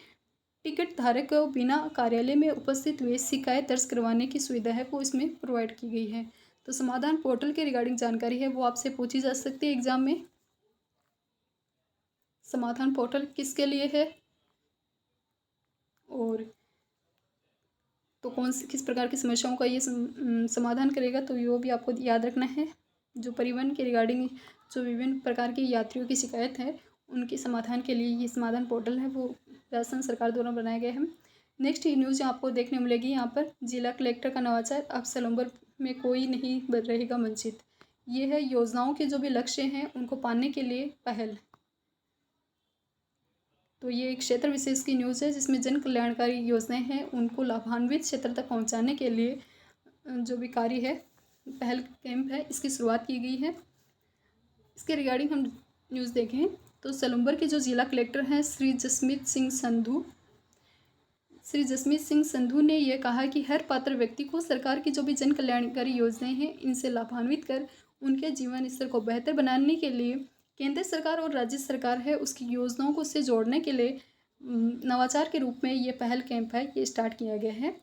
टिकट धारक को बिना कार्यालय में उपस्थित हुए शिकायत दर्ज करवाने की सुविधा है वो इसमें प्रोवाइड की गई है। तो समाधान पोर्टल के रिगार्डिंग जानकारी है वो आपसे पूछी जा सकती है एग्जाम में। समाधान पोर्टल किसके लिए है और तो किस प्रकार की समस्याओं का ये समाधान करेगा, तो ये भी आपको याद रखना है। जो परिवहन के रिगार्डिंग जो विभिन्न प्रकार के यात्रियों की शिकायत है उनके समाधान के लिए ये समाधान पोर्टल है वो राजस्थान सरकार द्वारा बनाया गया है। नेक्स्ट ये न्यूज़ आपको देखने मिलेगी यहाँ पर जिला कलेक्टर का नवाचार, अब सलूम्बर में कोई नहीं रहेगा वंचित। ये है योजनाओं के जो भी लक्ष्य हैं उनको पाने के लिए पहल। तो ये एक क्षेत्र विशेष की न्यूज़ है जिसमें जन कल्याणकारी योजनाएं हैं उनको लाभान्वित क्षेत्र तक पहुंचाने के लिए जो भी कार्य है पहल कैंप है इसकी शुरुआत की गई है। इसके रिगार्डिंग हम न्यूज़ देखें तो सलूम्बर के जो जिला कलेक्टर हैं श्री जसमीत सिंह संधू ने यह कहा कि हर पात्र व्यक्ति को सरकार की जो भी जन कल्याणकारी योजनाएं हैं इनसे लाभान्वित कर उनके जीवन स्तर को बेहतर बनाने के लिए केंद्र सरकार और राज्य सरकार है उसकी योजनाओं को से जोड़ने के लिए नवाचार के रूप में ये पहल कैंप है ये स्टार्ट किया गया है।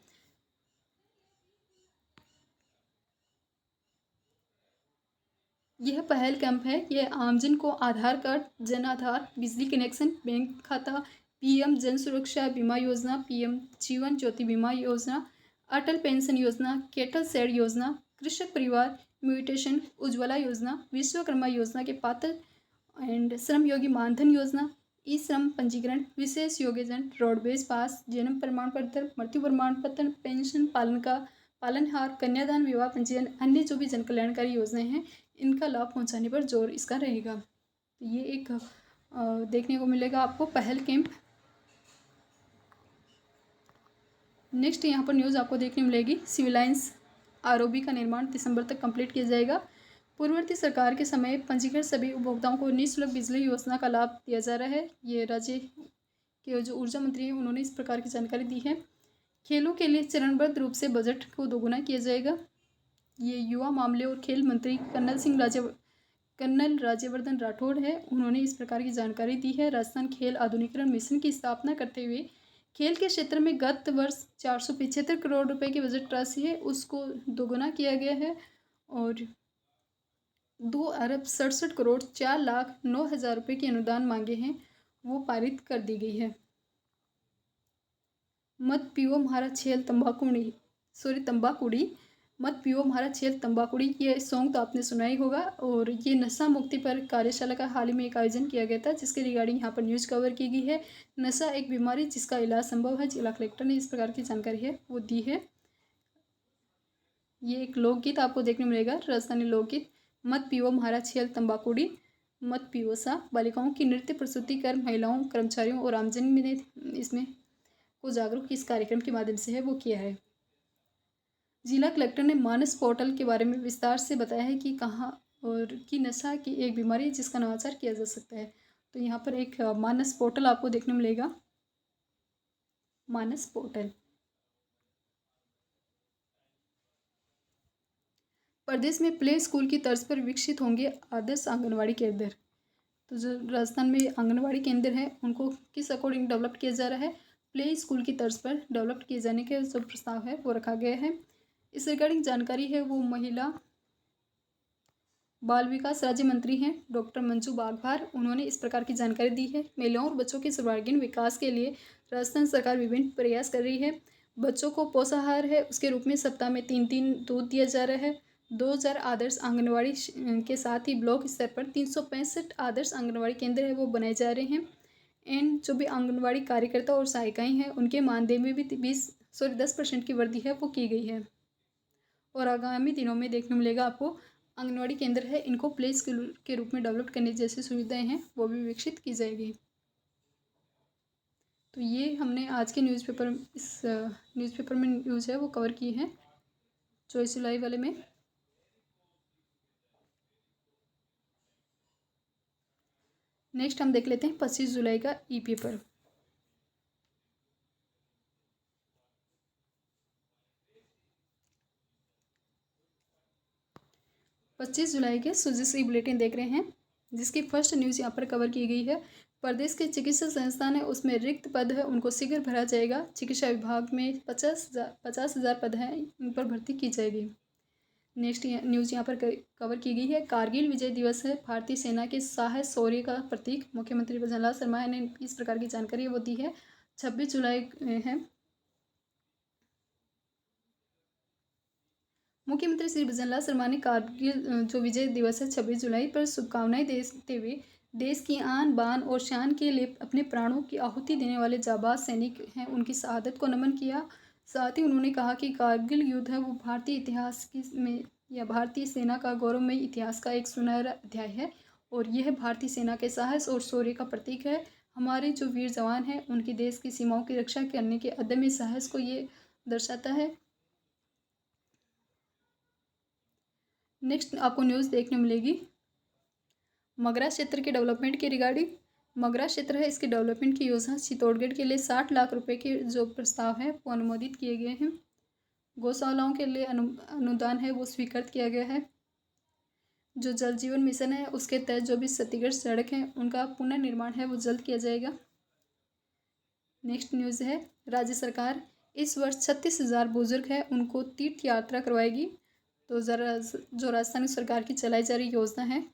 यह पहल कैंप है ये आमजन को आधार कार्ड, जन आधार, बिजली कनेक्शन, बैंक खाता, पीएम जन सुरक्षा बीमा योजना, पीएम जीवन ज्योति बीमा योजना, अटल पेंशन योजना, केटल शेड योजना, कृषक परिवार म्यूटेशन, उज्ज्वला योजना, विश्वकर्मा योजना के पात्र एंड श्रम योगी मानधन योजना, ई श्रम पंजीकरण, विशेष योग्यजन, रोडवेज पास, जन्म प्रमाण पत्र, मृत्यु प्रमाण पत्र, पेंशन पालनहार, कन्यादान, विवाह पंजीयन, अन्य जो भी जन कल्याणकारी योजनाएं हैं इनका लाभ पहुंचाने पर जोर इसका रहेगा। तो ये एक देखने को मिलेगा आपको पहल कैंप। नेक्स्ट यहाँ पर न्यूज़ आपको देखने मिलेगी सिविल लाइंस आरओबी का निर्माण दिसंबर तक कंप्लीट किया जाएगा। पूर्ववर्ती सरकार के समय पंजीकृत सभी उपभोक्ताओं को निःशुल्क बिजली योजना का लाभ दिया जा रहा है। ये राज्य के जो ऊर्जा मंत्री हैं उन्होंने इस प्रकार की जानकारी दी है। खेलों के लिए चरणबद्ध रूप से बजट को दोगुना किया जाएगा। ये युवा मामले और खेल मंत्री कर्नल राज्यवर्धन राठौड़ है, उन्होंने इस प्रकार की जानकारी दी है। राजस्थान खेल आधुनिकीकरण मिशन की स्थापना करते हुए खेल के क्षेत्र में गत वर्ष 475 करोड़ रुपए की बजट राशि है उसको दोगुना किया गया है और 2,67,04,09,000 रुपये के अनुदान मांगे हैं वो पारित कर दी गई है। मत पियो म्हारा छेल तंबाकुड़ी मत पियो म्हारा छेल तंबाकुड़ी, ये सॉन्ग तो आपने सुना ही होगा। और ये नशा मुक्ति पर कार्यशाला का हाल ही में एक आयोजन किया गया था जिसके रिगार्डिंग यहाँ पर न्यूज़ कवर की गई है। नशा एक बीमारी जिसका इलाज संभव है, जिला कलेक्टर ने इस प्रकार की जानकारी है वो दी है। ये एक लोकगीत आपको देखने मिलेगा, राजस्थानी लोकगीत मत पियो म्हारा छेल तंबाकुड़ी मत पियो सा। बालिकाओं की नृत्य प्रस्तुति कर महिलाओं, कर्मचारियों और आमजन ने इसमें को जागरूक इस कार्यक्रम के माध्यम से है वो किया है। जिला कलेक्टर ने मानस पोर्टल के बारे में विस्तार से बताया है कि कहाँ और कि नशा की एक बीमारी है जिसका नवाचार किया जा सकता है। तो यहाँ पर एक मानस पोर्टल आपको देखने मिलेगा, मानस पोर्टल। प्रदेश में प्ले स्कूल की तर्ज पर विकसित होंगे आदर्श आंगनवाड़ी केंद्र। तो जो राजस्थान में आंगनवाड़ी केंद्र है उनको किस अकॉर्डिंग डेवलप किया जा रहा है, प्ले स्कूल की तर्ज पर डेवलप किए जाने के जो प्रस्ताव है वो रखा गया है। इस रिगार्डिंग जानकारी है वो महिला बाल विकास राज्य मंत्री हैं डॉक्टर मंजू बागभार, उन्होंने इस प्रकार की जानकारी दी है। महिलाओं और बच्चों के सर्वांगीण विकास के लिए राजस्थान सरकार विभिन्न प्रयास कर रही है। बच्चों को पोषाहार है उसके रूप में सप्ताह में 3 दूध दिया जा रहा है। 2000 आदर्श आंगनवाड़ी के साथ ही ब्लॉक स्तर पर 365 आदर्श आंगनवाड़ी केंद्र है वो बनाए जा रहे हैं। एंड जो भी आंगनवाड़ी कार्यकर्ता और सहायिकाएँ हैं उनके मानदेय में भी 10% की वृद्धि है वो की गई है। और आगामी दिनों में देखने मिलेगा आपको आंगनवाड़ी केंद्र है इनको प्ले स्कूल के रूप में डेवलप करने जैसी सुविधाएं हैं वो भी विकसित की जाएगी। तो ये हमने आज के इस न्यूज़पेपर में न्यूज़ है वो कवर की है 24 जुलाई वाले में। नेक्स्ट हम देख लेते हैं 25 जुलाई का ई पेपर। पच्चीस जुलाई के सुजिस बुलेटिन देख रहे हैं जिसकी फर्स्ट न्यूज़ यहाँ पर कवर की गई है। प्रदेश के चिकित्सा संस्थान है उसमें रिक्त पद है उनको शीघ्र भरा जाएगा। चिकित्सा विभाग में 50,000 पद हैं इन पर भर्ती की जाएगी। नेक्स्ट न्यूज़ यहाँ पर कवर की गई है। कारगिल विजय दिवस है भारतीय सेना के साहस शौर्य का प्रतीक, मुख्यमंत्री भजनलाल शर्मा ने इस प्रकार की जानकारी वो दी है। 26 जुलाई है। मुख्यमंत्री श्री भजनलाल शर्मा ने कारगिल जो विजय दिवस है 26 जुलाई पर शुभकामनाएं देते हुए देश की आन बान और शान के लिए अपने प्राणों की आहुति देने वाले जाबाज सैनिक हैं उनकी शहादत को नमन किया। साथ ही उन्होंने कहा कि कारगिल युद्ध है वो भारतीय इतिहास में या भारतीय सेना का गौरवमय इतिहास का एक सुनहरा अध्याय है और यह भारतीय सेना के साहस और शौर्य का प्रतीक है। हमारे जो वीर जवान हैं उनकी देश की सीमाओं की रक्षा करने के अदम्य साहस को ये दर्शाता है। नेक्स्ट आपको न्यूज़ देखने मिलेगी मगरा क्षेत्र के डेवलपमेंट के रिगार्डिंग। मगरा क्षेत्र है इसके डेवलपमेंट की योजना चित्तौड़गढ़ के लिए 60 लाख रुपए के जो प्रस्ताव है वो अनुमोदित किए गए हैं। गौशालाओं के लिए अनुदान है वो स्वीकृत किया गया है। जो जल जीवन मिशन है उसके तहत जो भी क्षतिग्रस्त सड़क है उनका पुनर्निर्माण है वो जल्द किया जाएगा। नेक्स्ट न्यूज़ है राज्य सरकार इस वर्ष 36,000 बुजुर्ग है उनको तीर्थ यात्रा करवाएगी। तो ज़रा जो राजस्थान सरकार की चलाई जा रही योजना है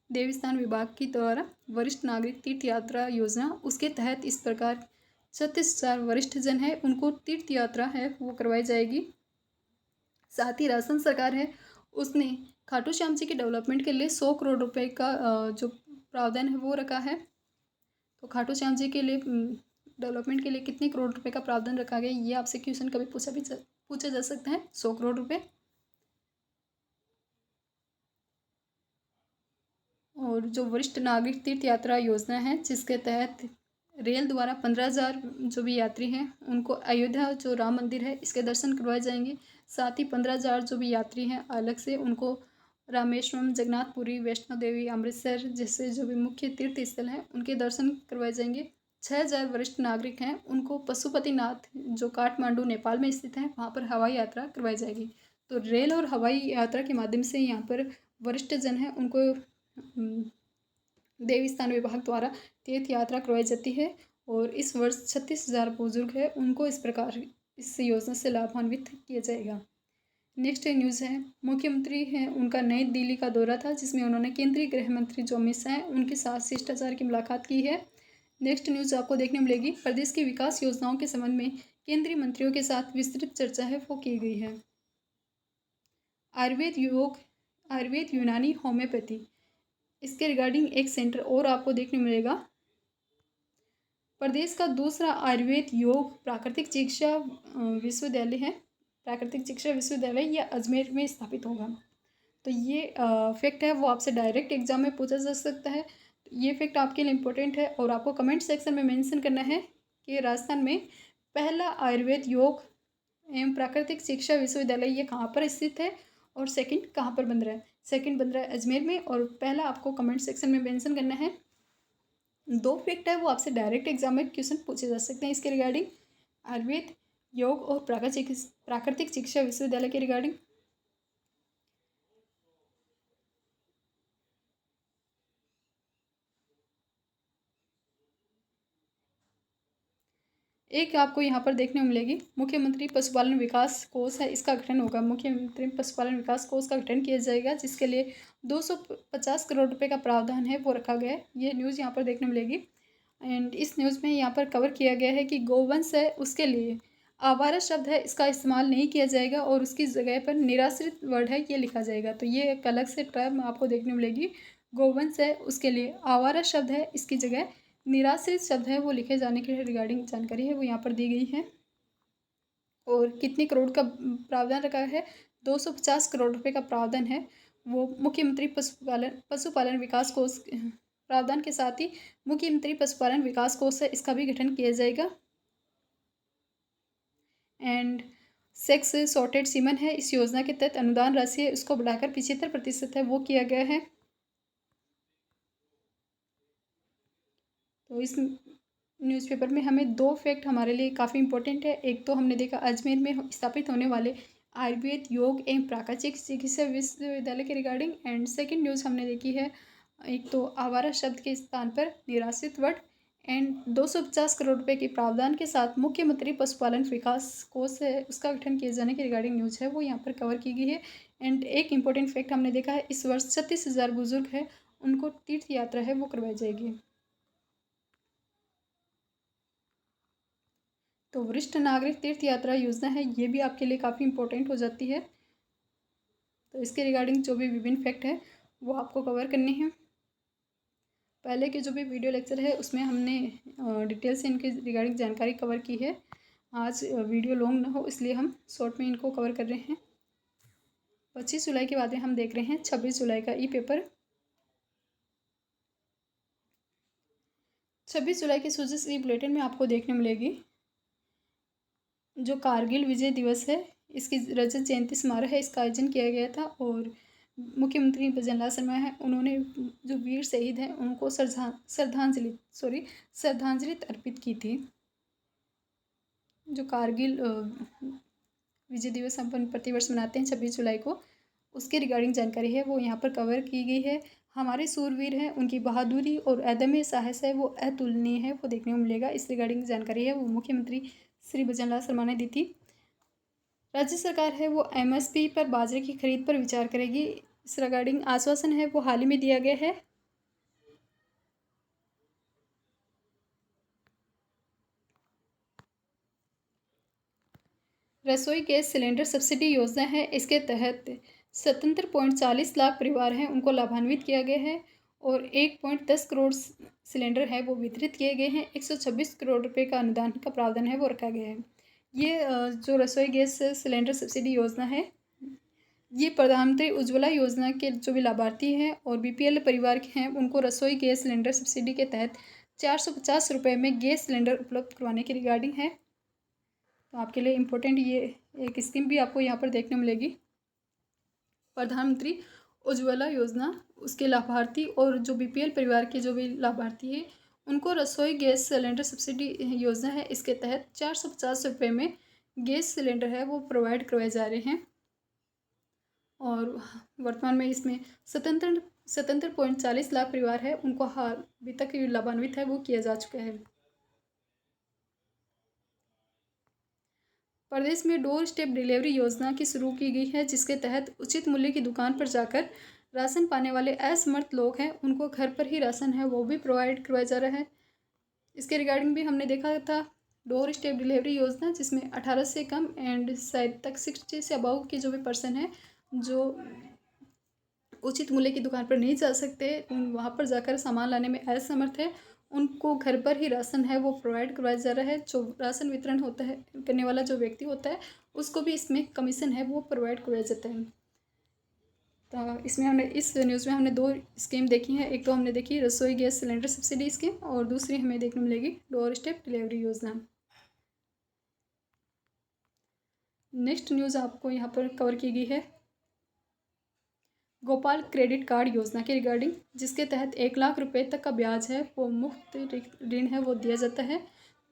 देवस्थान विभाग की द्वारा वरिष्ठ नागरिक तीर्थ यात्रा योजना, उसके तहत इस प्रकार 36,000 वरिष्ठ जन है उनको तीर्थ यात्रा है वो करवाई जाएगी। साथ ही राजस्थान सरकार है उसने खाटू श्याम जी के डेवलपमेंट के लिए 100 करोड़ रुपए का जो प्रावधान है वो रखा है। तो खाटू श्याम जी के लिए डेवलपमेंट के लिए कितने करोड़ रुपए का प्रावधान रखा गया ये आपसे क्वेश्चन कभी पूछा जा सकता है। 100 करोड़ रुपए। और जो वरिष्ठ नागरिक तीर्थ यात्रा योजना है जिसके तहत रेल द्वारा 15,000 जो भी यात्री हैं उनको अयोध्या जो राम मंदिर है इसके दर्शन करवाए जाएंगे। साथ ही 15,000 जो भी यात्री हैं अलग से उनको रामेश्वरम, जगन्नाथपुरी, वैष्णो देवी, अमृतसर जैसे जो भी मुख्य तीर्थ स्थल हैं उनके दर्शन करवाए जाएंगे। 6,000 वरिष्ठ नागरिक हैं उनको पशुपतिनाथ जो काठमांडू नेपाल में स्थित है वहाँ पर हवाई यात्रा करवाई जाएगी। तो रेल और हवाई यात्रा के माध्यम से यहाँ पर वरिष्ठ जन हैं उनको देवी स्थान विभाग द्वारा तीर्थ यात्रा करवाई जाती है। और इस वर्ष 36,000 बुजुर्ग है उनको इस प्रकार इस योजना से लाभान्वित किया जाएगा। नेक्स्ट न्यूज़ है, मुख्यमंत्री हैं उनका नई दिल्ली का दौरा था जिसमें उन्होंने केंद्रीय गृह मंत्री जो अमित शाह हैं उनके साथ शिष्टाचार की मुलाकात की है। नेक्स्ट न्यूज़ आपको देखने मिलेगी, प्रदेश की विकास योजनाओं के संबंध में केंद्रीय मंत्रियों के साथ विस्तृत चर्चा है वो की गई है। आयुर्वेद, योग, आयुर्वेद, यूनानी, होम्योपैथी इसके रिगार्डिंग एक सेंटर और आपको देखने मिलेगा। प्रदेश का दूसरा आयुर्वेद, योग, प्राकृतिक चिकित्सा विश्वविद्यालय है। प्राकृतिक चिकित्सा विश्वविद्यालय यह अजमेर में स्थापित होगा। तो ये फैक्ट है वो आपसे डायरेक्ट एग्जाम में पूछा जा सकता है। ये फैक्ट आपके लिए इम्पोर्टेंट है और आपको कमेंट सेक्शन में मेंशन करना है कि राजस्थान में पहला आयुर्वेद, योग एवं प्राकृतिक चिकित्सा विश्वविद्यालय ये कहाँ पर स्थित है और सेकंड कहाँ पर बन रहा है। सेकंड बन रहा है अजमेर में और पहला आपको कमेंट सेक्शन में मेंशन करना है। 2 फैक्ट है वो आपसे डायरेक्ट एग्जाम में क्वेश्चन पूछे जा सकते हैं इसके रिगार्डिंग, आयुर्वेद, योग और प्राकृतिक चिकित्सा विश्वविद्यालय के रिगार्डिंग। एक आपको यहाँ पर देखने को मिलेगी, मुख्यमंत्री पशुपालन विकास कोष है इसका गठन होगा। मुख्यमंत्री पशुपालन विकास कोष का गठन किया जाएगा जिसके लिए 250 करोड़ रुपए का प्रावधान है वो रखा गया है। ये न्यूज़ यहाँ पर देखने मिलेगी। एंड इस न्यूज़ में यहाँ पर कवर किया गया है कि गोवंश है उसके लिए आवारा शब्द है इसका इस्तेमाल नहीं किया जाएगा और उसकी जगह पर निराश्रित वर्ड है ये लिखा जाएगा। तो ये एक अलग से टर्म आपको देखने मिलेगी, गोवंश है उसके लिए आवारा शब्द है इसकी जगह निराश्रित शब्द है वो लिखे जाने के रिगार्डिंग जानकारी है वो यहाँ पर दी गई है। और कितने करोड़ का प्रावधान रखा है, 250 करोड़ रुपए का प्रावधान है वो मुख्यमंत्री पशुपालन विकास कोष प्रावधान के साथ ही मुख्यमंत्री पशुपालन विकास कोष है इसका भी गठन किया जाएगा। एंड सेक्स सॉर्टेड सीमन है इस योजना के तहत अनुदान राशि है उसको बढ़ाकर 75% है वो किया गया है। तो इस न्यूज़पेपर में हमें 2 फैक्ट हमारे लिए काफ़ी इंपॉर्टेंट है। एक तो हमने देखा अजमेर में स्थापित होने वाले आयुर्वेद, योग एवं प्राकृतिक चिकित्सा विश्वविद्यालय के रिगार्डिंग। एंड सेकंड न्यूज़ हमने देखी है, एक तो आवारा शब्द के स्थान पर निराश्रित वर्ड। एंड 250 करोड़ रुपए के प्रावधान के साथ मुख्यमंत्री पशुपालन विकास कोष है उसका गठन किए जाने के रिगार्डिंग न्यूज़ है वो यहाँ पर कवर की गई है। एंड एक इम्पोर्टेंट फैक्ट हमने देखा है, इस वर्ष 36,000 बुजुर्ग है उनको तीर्थ यात्रा है वो करवाई जाएगी। तो वरिष्ठ नागरिक तीर्थ यात्रा योजना है ये भी आपके लिए काफ़ी इंपॉर्टेंट हो जाती है। तो इसके रिगार्डिंग जो भी विभिन्न फैक्ट है वो आपको कवर करने हैं। पहले के जो भी वीडियो लेक्चर है उसमें हमने डिटेल से इनके रिगार्डिंग जानकारी कवर की है। आज वीडियो लॉन्ग ना हो इसलिए हम शॉर्ट में इनको कवर कर रहे हैं। 25 जुलाई के बाद में हम देख रहे हैं 26 जुलाई का ई पेपर। 26 जुलाई के सूजस ई बुलेटिन में आपको देखने मिलेगी जो कारगिल विजय दिवस है इसकी रजत जयंती समारोह है इसका आयोजन किया गया था। और मुख्यमंत्री भजनलाल शर्मा है उन्होंने जो वीर शहीद हैं उनको श्रद्धांजलि अर्पित की थी। जो कारगिल विजय दिवस हम प्रतिवर्ष मनाते हैं 26 जुलाई को, उसके रिगार्डिंग जानकारी है वो यहाँ पर कवर की गई है। हमारे सूरवीर हैं उनकी बहादुरी और अदम्य साहस है वो अतुलनीय है वो देखने को मिलेगा। इस रिगार्डिंग जानकारी है वो मुख्यमंत्री श्री भजनलाल शर्मा ने दी थी। राज्य सरकार है वो एमएसपी पर बाजरे की खरीद पर विचार करेगी, इस रिगार्डिंग आश्वासन है वो हाल ही में दिया गया है। रसोई गैस सिलेंडर सब्सिडी योजना है इसके तहत 77.40 लाख परिवार हैं उनको लाभान्वित किया गया है और 1.10 करोड़ सिलेंडर है वो वितरित किए गए हैं। 126 करोड़ रुपए का अनुदान का प्रावधान है वो रखा गया है। ये जो रसोई गैस सिलेंडर सब्सिडी योजना है ये प्रधानमंत्री उज्ज्वला योजना के जो भी लाभार्थी हैं और बीपीएल परिवार के हैं उनको रसोई गैस सिलेंडर सब्सिडी के तहत ₹450 में गैस सिलेंडर उपलब्ध करवाने की रिगार्डिंग है। तो आपके लिए इम्पोर्टेंट ये एक स्कीम भी आपको यहाँ पर देखने मिलेगी। प्रधानमंत्री उज्ज्वला योजना, उसके लाभार्थी और जो बीपीएल परिवार के जो भी लाभार्थी हैं उनको रसोई गैस सिलेंडर सब्सिडी योजना है। इसके तहत ₹450 में गैस सिलेंडर है वो प्रोवाइड करवाए जा रहे हैं। और वर्तमान में इसमें 77.40 लाख परिवार है उनको हाल अभी तक लाभान्वित है वो किया जा चुका है। प्रदेश में डोर स्टेप डिलीवरी योजना की शुरू की गई है, जिसके तहत उचित मूल्य की दुकान पर जाकर राशन पाने वाले असमर्थ लोग हैं उनको घर पर ही राशन है वो भी प्रोवाइड करवाया जा रहा है। इसके रिगार्डिंग भी हमने देखा था डोर स्टेप डिलीवरी योजना, जिसमें 18 से कम एंड शायद तक 60 से अबव के जो भी पर्सन है जो उचित मूल्य की दुकान पर नहीं जा सकते, वहाँ पर जाकर सामान लाने में असमर्थ है, उनको घर पर ही राशन है वो प्रोवाइड करवाया जा रहा है। जो राशन वितरण होता है करने वाला जो व्यक्ति होता है उसको भी इसमें कमीशन है वो प्रोवाइड करवाया जाता है। तो इसमें हमने इस न्यूज़ में हमने 2 स्कीम देखी हैं। एक तो हमने देखी रसोई गैस सिलेंडर सब्सिडी स्कीम और दूसरी हमें देखने मिलेगी डोर स्टेप डिलीवरी योजना। नेक्स्ट न्यूज़ आपको यहाँ पर कवर की गई है गोपाल क्रेडिट कार्ड योजना के रिगार्डिंग, जिसके तहत 1 लाख रुपए तक का ब्याज है वो मुफ्त ऋण है वो दिया जाता है।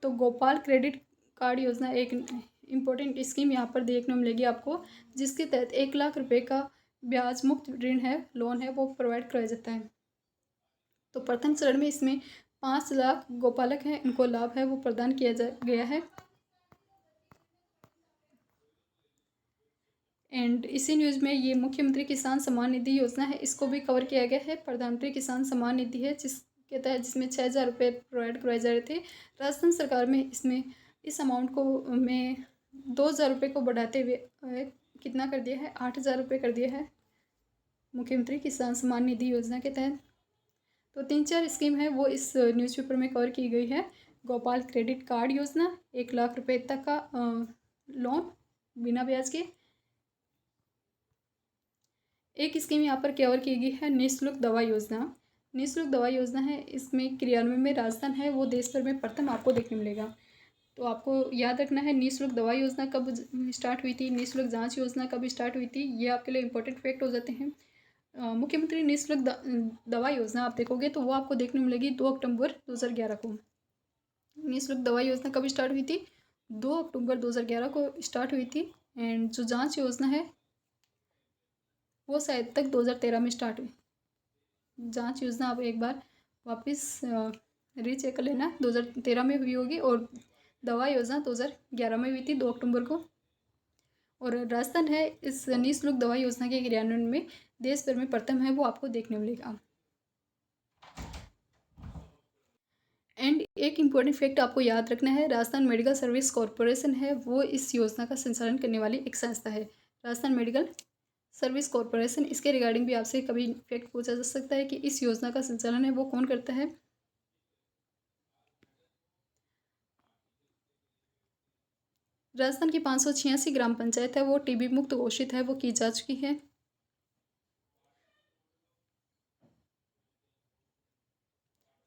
तो गोपाल क्रेडिट कार्ड योजना एक इम्पोर्टेंट स्कीम यहाँ पर देखने मिलेगी आपको, जिसके तहत 1 लाख रुपए का ब्याज मुक्त ऋण है लोन है वो प्रोवाइड कराया जाता है। तो प्रथम चरण में इसमें 5 लाख गोपालक हैं इनको लाभ है वो प्रदान किया गया है। एंड इसी न्यूज़ में ये मुख्यमंत्री किसान सम्मान निधि योजना है इसको भी कवर किया गया है। प्रधानमंत्री किसान सम्मान निधि है जिसके तहत जिसमें 6,000 रुपये प्रोवाइड करवाए जा रहे थे। राजस्थान सरकार में इसमें इस अमाउंट को में 2,000 रुपये को बढ़ाते हुए कितना कर दिया है 8,000 रुपये कर दिया है मुख्यमंत्री किसान सम्मान निधि योजना के तहत। तो 3-4 स्कीम है वो इस न्यूज़पेपर में कवर की गई है। गोपाल क्रेडिट कार्ड योजना 1 लाख रुपये तक का लोन बिना ब्याज के। एक स्कीम यहाँ पर कवर की गई है निःशुल्क दवा योजना। निःशुल्क दवा योजना है इसमें क्रियान्वयन में राजस्थान है वो देश भर में प्रथम आपको देखने मिलेगा। तो आपको याद रखना है निःशुल्क दवा योजना कब स्टार्ट हुई थी, निःशुल्क जांच योजना कब स्टार्ट हुई थी, ये आपके लिए इंपॉर्टेंट फैक्ट हो जाते हैं। मुख्यमंत्री निःशुल्क दवा योजना आप देखोगे तो वो आपको देखने मिलेगी 2 अक्टूबर 2011 को। निःशुल्क दवा योजना कब स्टार्ट हुई थी 2 अक्टूबर 2011 को स्टार्ट हुई थी। एंड जो जाँच योजना है वो शायद तक 2013 में स्टार्ट हुई। जांच योजना आप एक बार वापस रीचेक कर लेना 2013 में हुई होगी और दवा योजना 2011 में हुई थी 2 अक्टूबर को। और राजस्थान है इस निःशुल्क दवा योजना के क्रियान्वयन में देश भर में प्रथम है वो आपको देखने मिलेगा। एंड एक इम्पॉर्टेंट फैक्ट आपको याद रखना है राजस्थान मेडिकल सर्विस कॉरपोरेशन है वो इस योजना का संचालन करने वाली एक संस्था है। राजस्थान मेडिकल सर्विस कॉरपोरेशन, इसके रिगार्डिंग भी आपसे कभी फैक्ट पूछा जा सकता है कि इस योजना का संचालन है वो कौन करता है। राजस्थान की 586 ग्राम पंचायत है वो टीबी मुक्त घोषित है वो की जा चुकी है।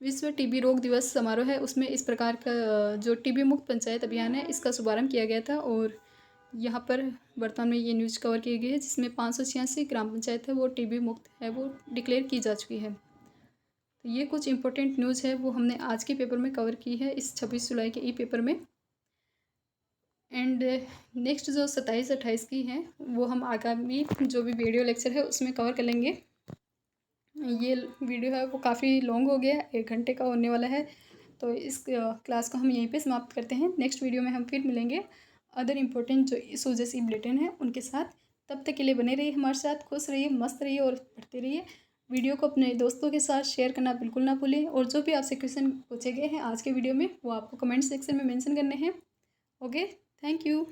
विश्व टीबी रोग दिवस समारोह है उसमें इस प्रकार का जो टीबी मुक्त पंचायत अभियान है इसका शुभारंभ किया गया था और यहाँ पर वर्तमान में ये न्यूज़ कवर की गई है जिसमें 586 ग्राम पंचायत है वो टीबी मुक्त है वो डिक्लेयर की जा चुकी है। तो ये कुछ इंपॉर्टेंट न्यूज़ है वो हमने आज के पेपर में कवर की है इस 26 जुलाई के ई पेपर में। एंड नेक्स्ट जो 27-28 की है वो हम आगामी जो भी वीडियो लेक्चर है उसमें कवर कर लेंगे। ये वीडियो है वो काफ़ी लॉन्ग हो गया 1 घंटे का होने वाला है। तो इस क्लास को हम यहीं पे समाप्त करते हैं। नेक्स्ट वीडियो में हम फिर मिलेंगे अदर इम्पोर्टेंट जो सूजेस ई बुलेटिन है उनके साथ। तब तक के लिए बने रहिए हमारे साथ, खुश रहिए, मस्त रहिए और पढ़ते रहिए। वीडियो को अपने दोस्तों के साथ शेयर करना बिल्कुल ना भूलें और जो भी आपसे क्वेश्चन पूछे गए हैं आज के वीडियो में वो आपको कमेंट सेक्शन में मेंशन करने हैं। Okay, thank you.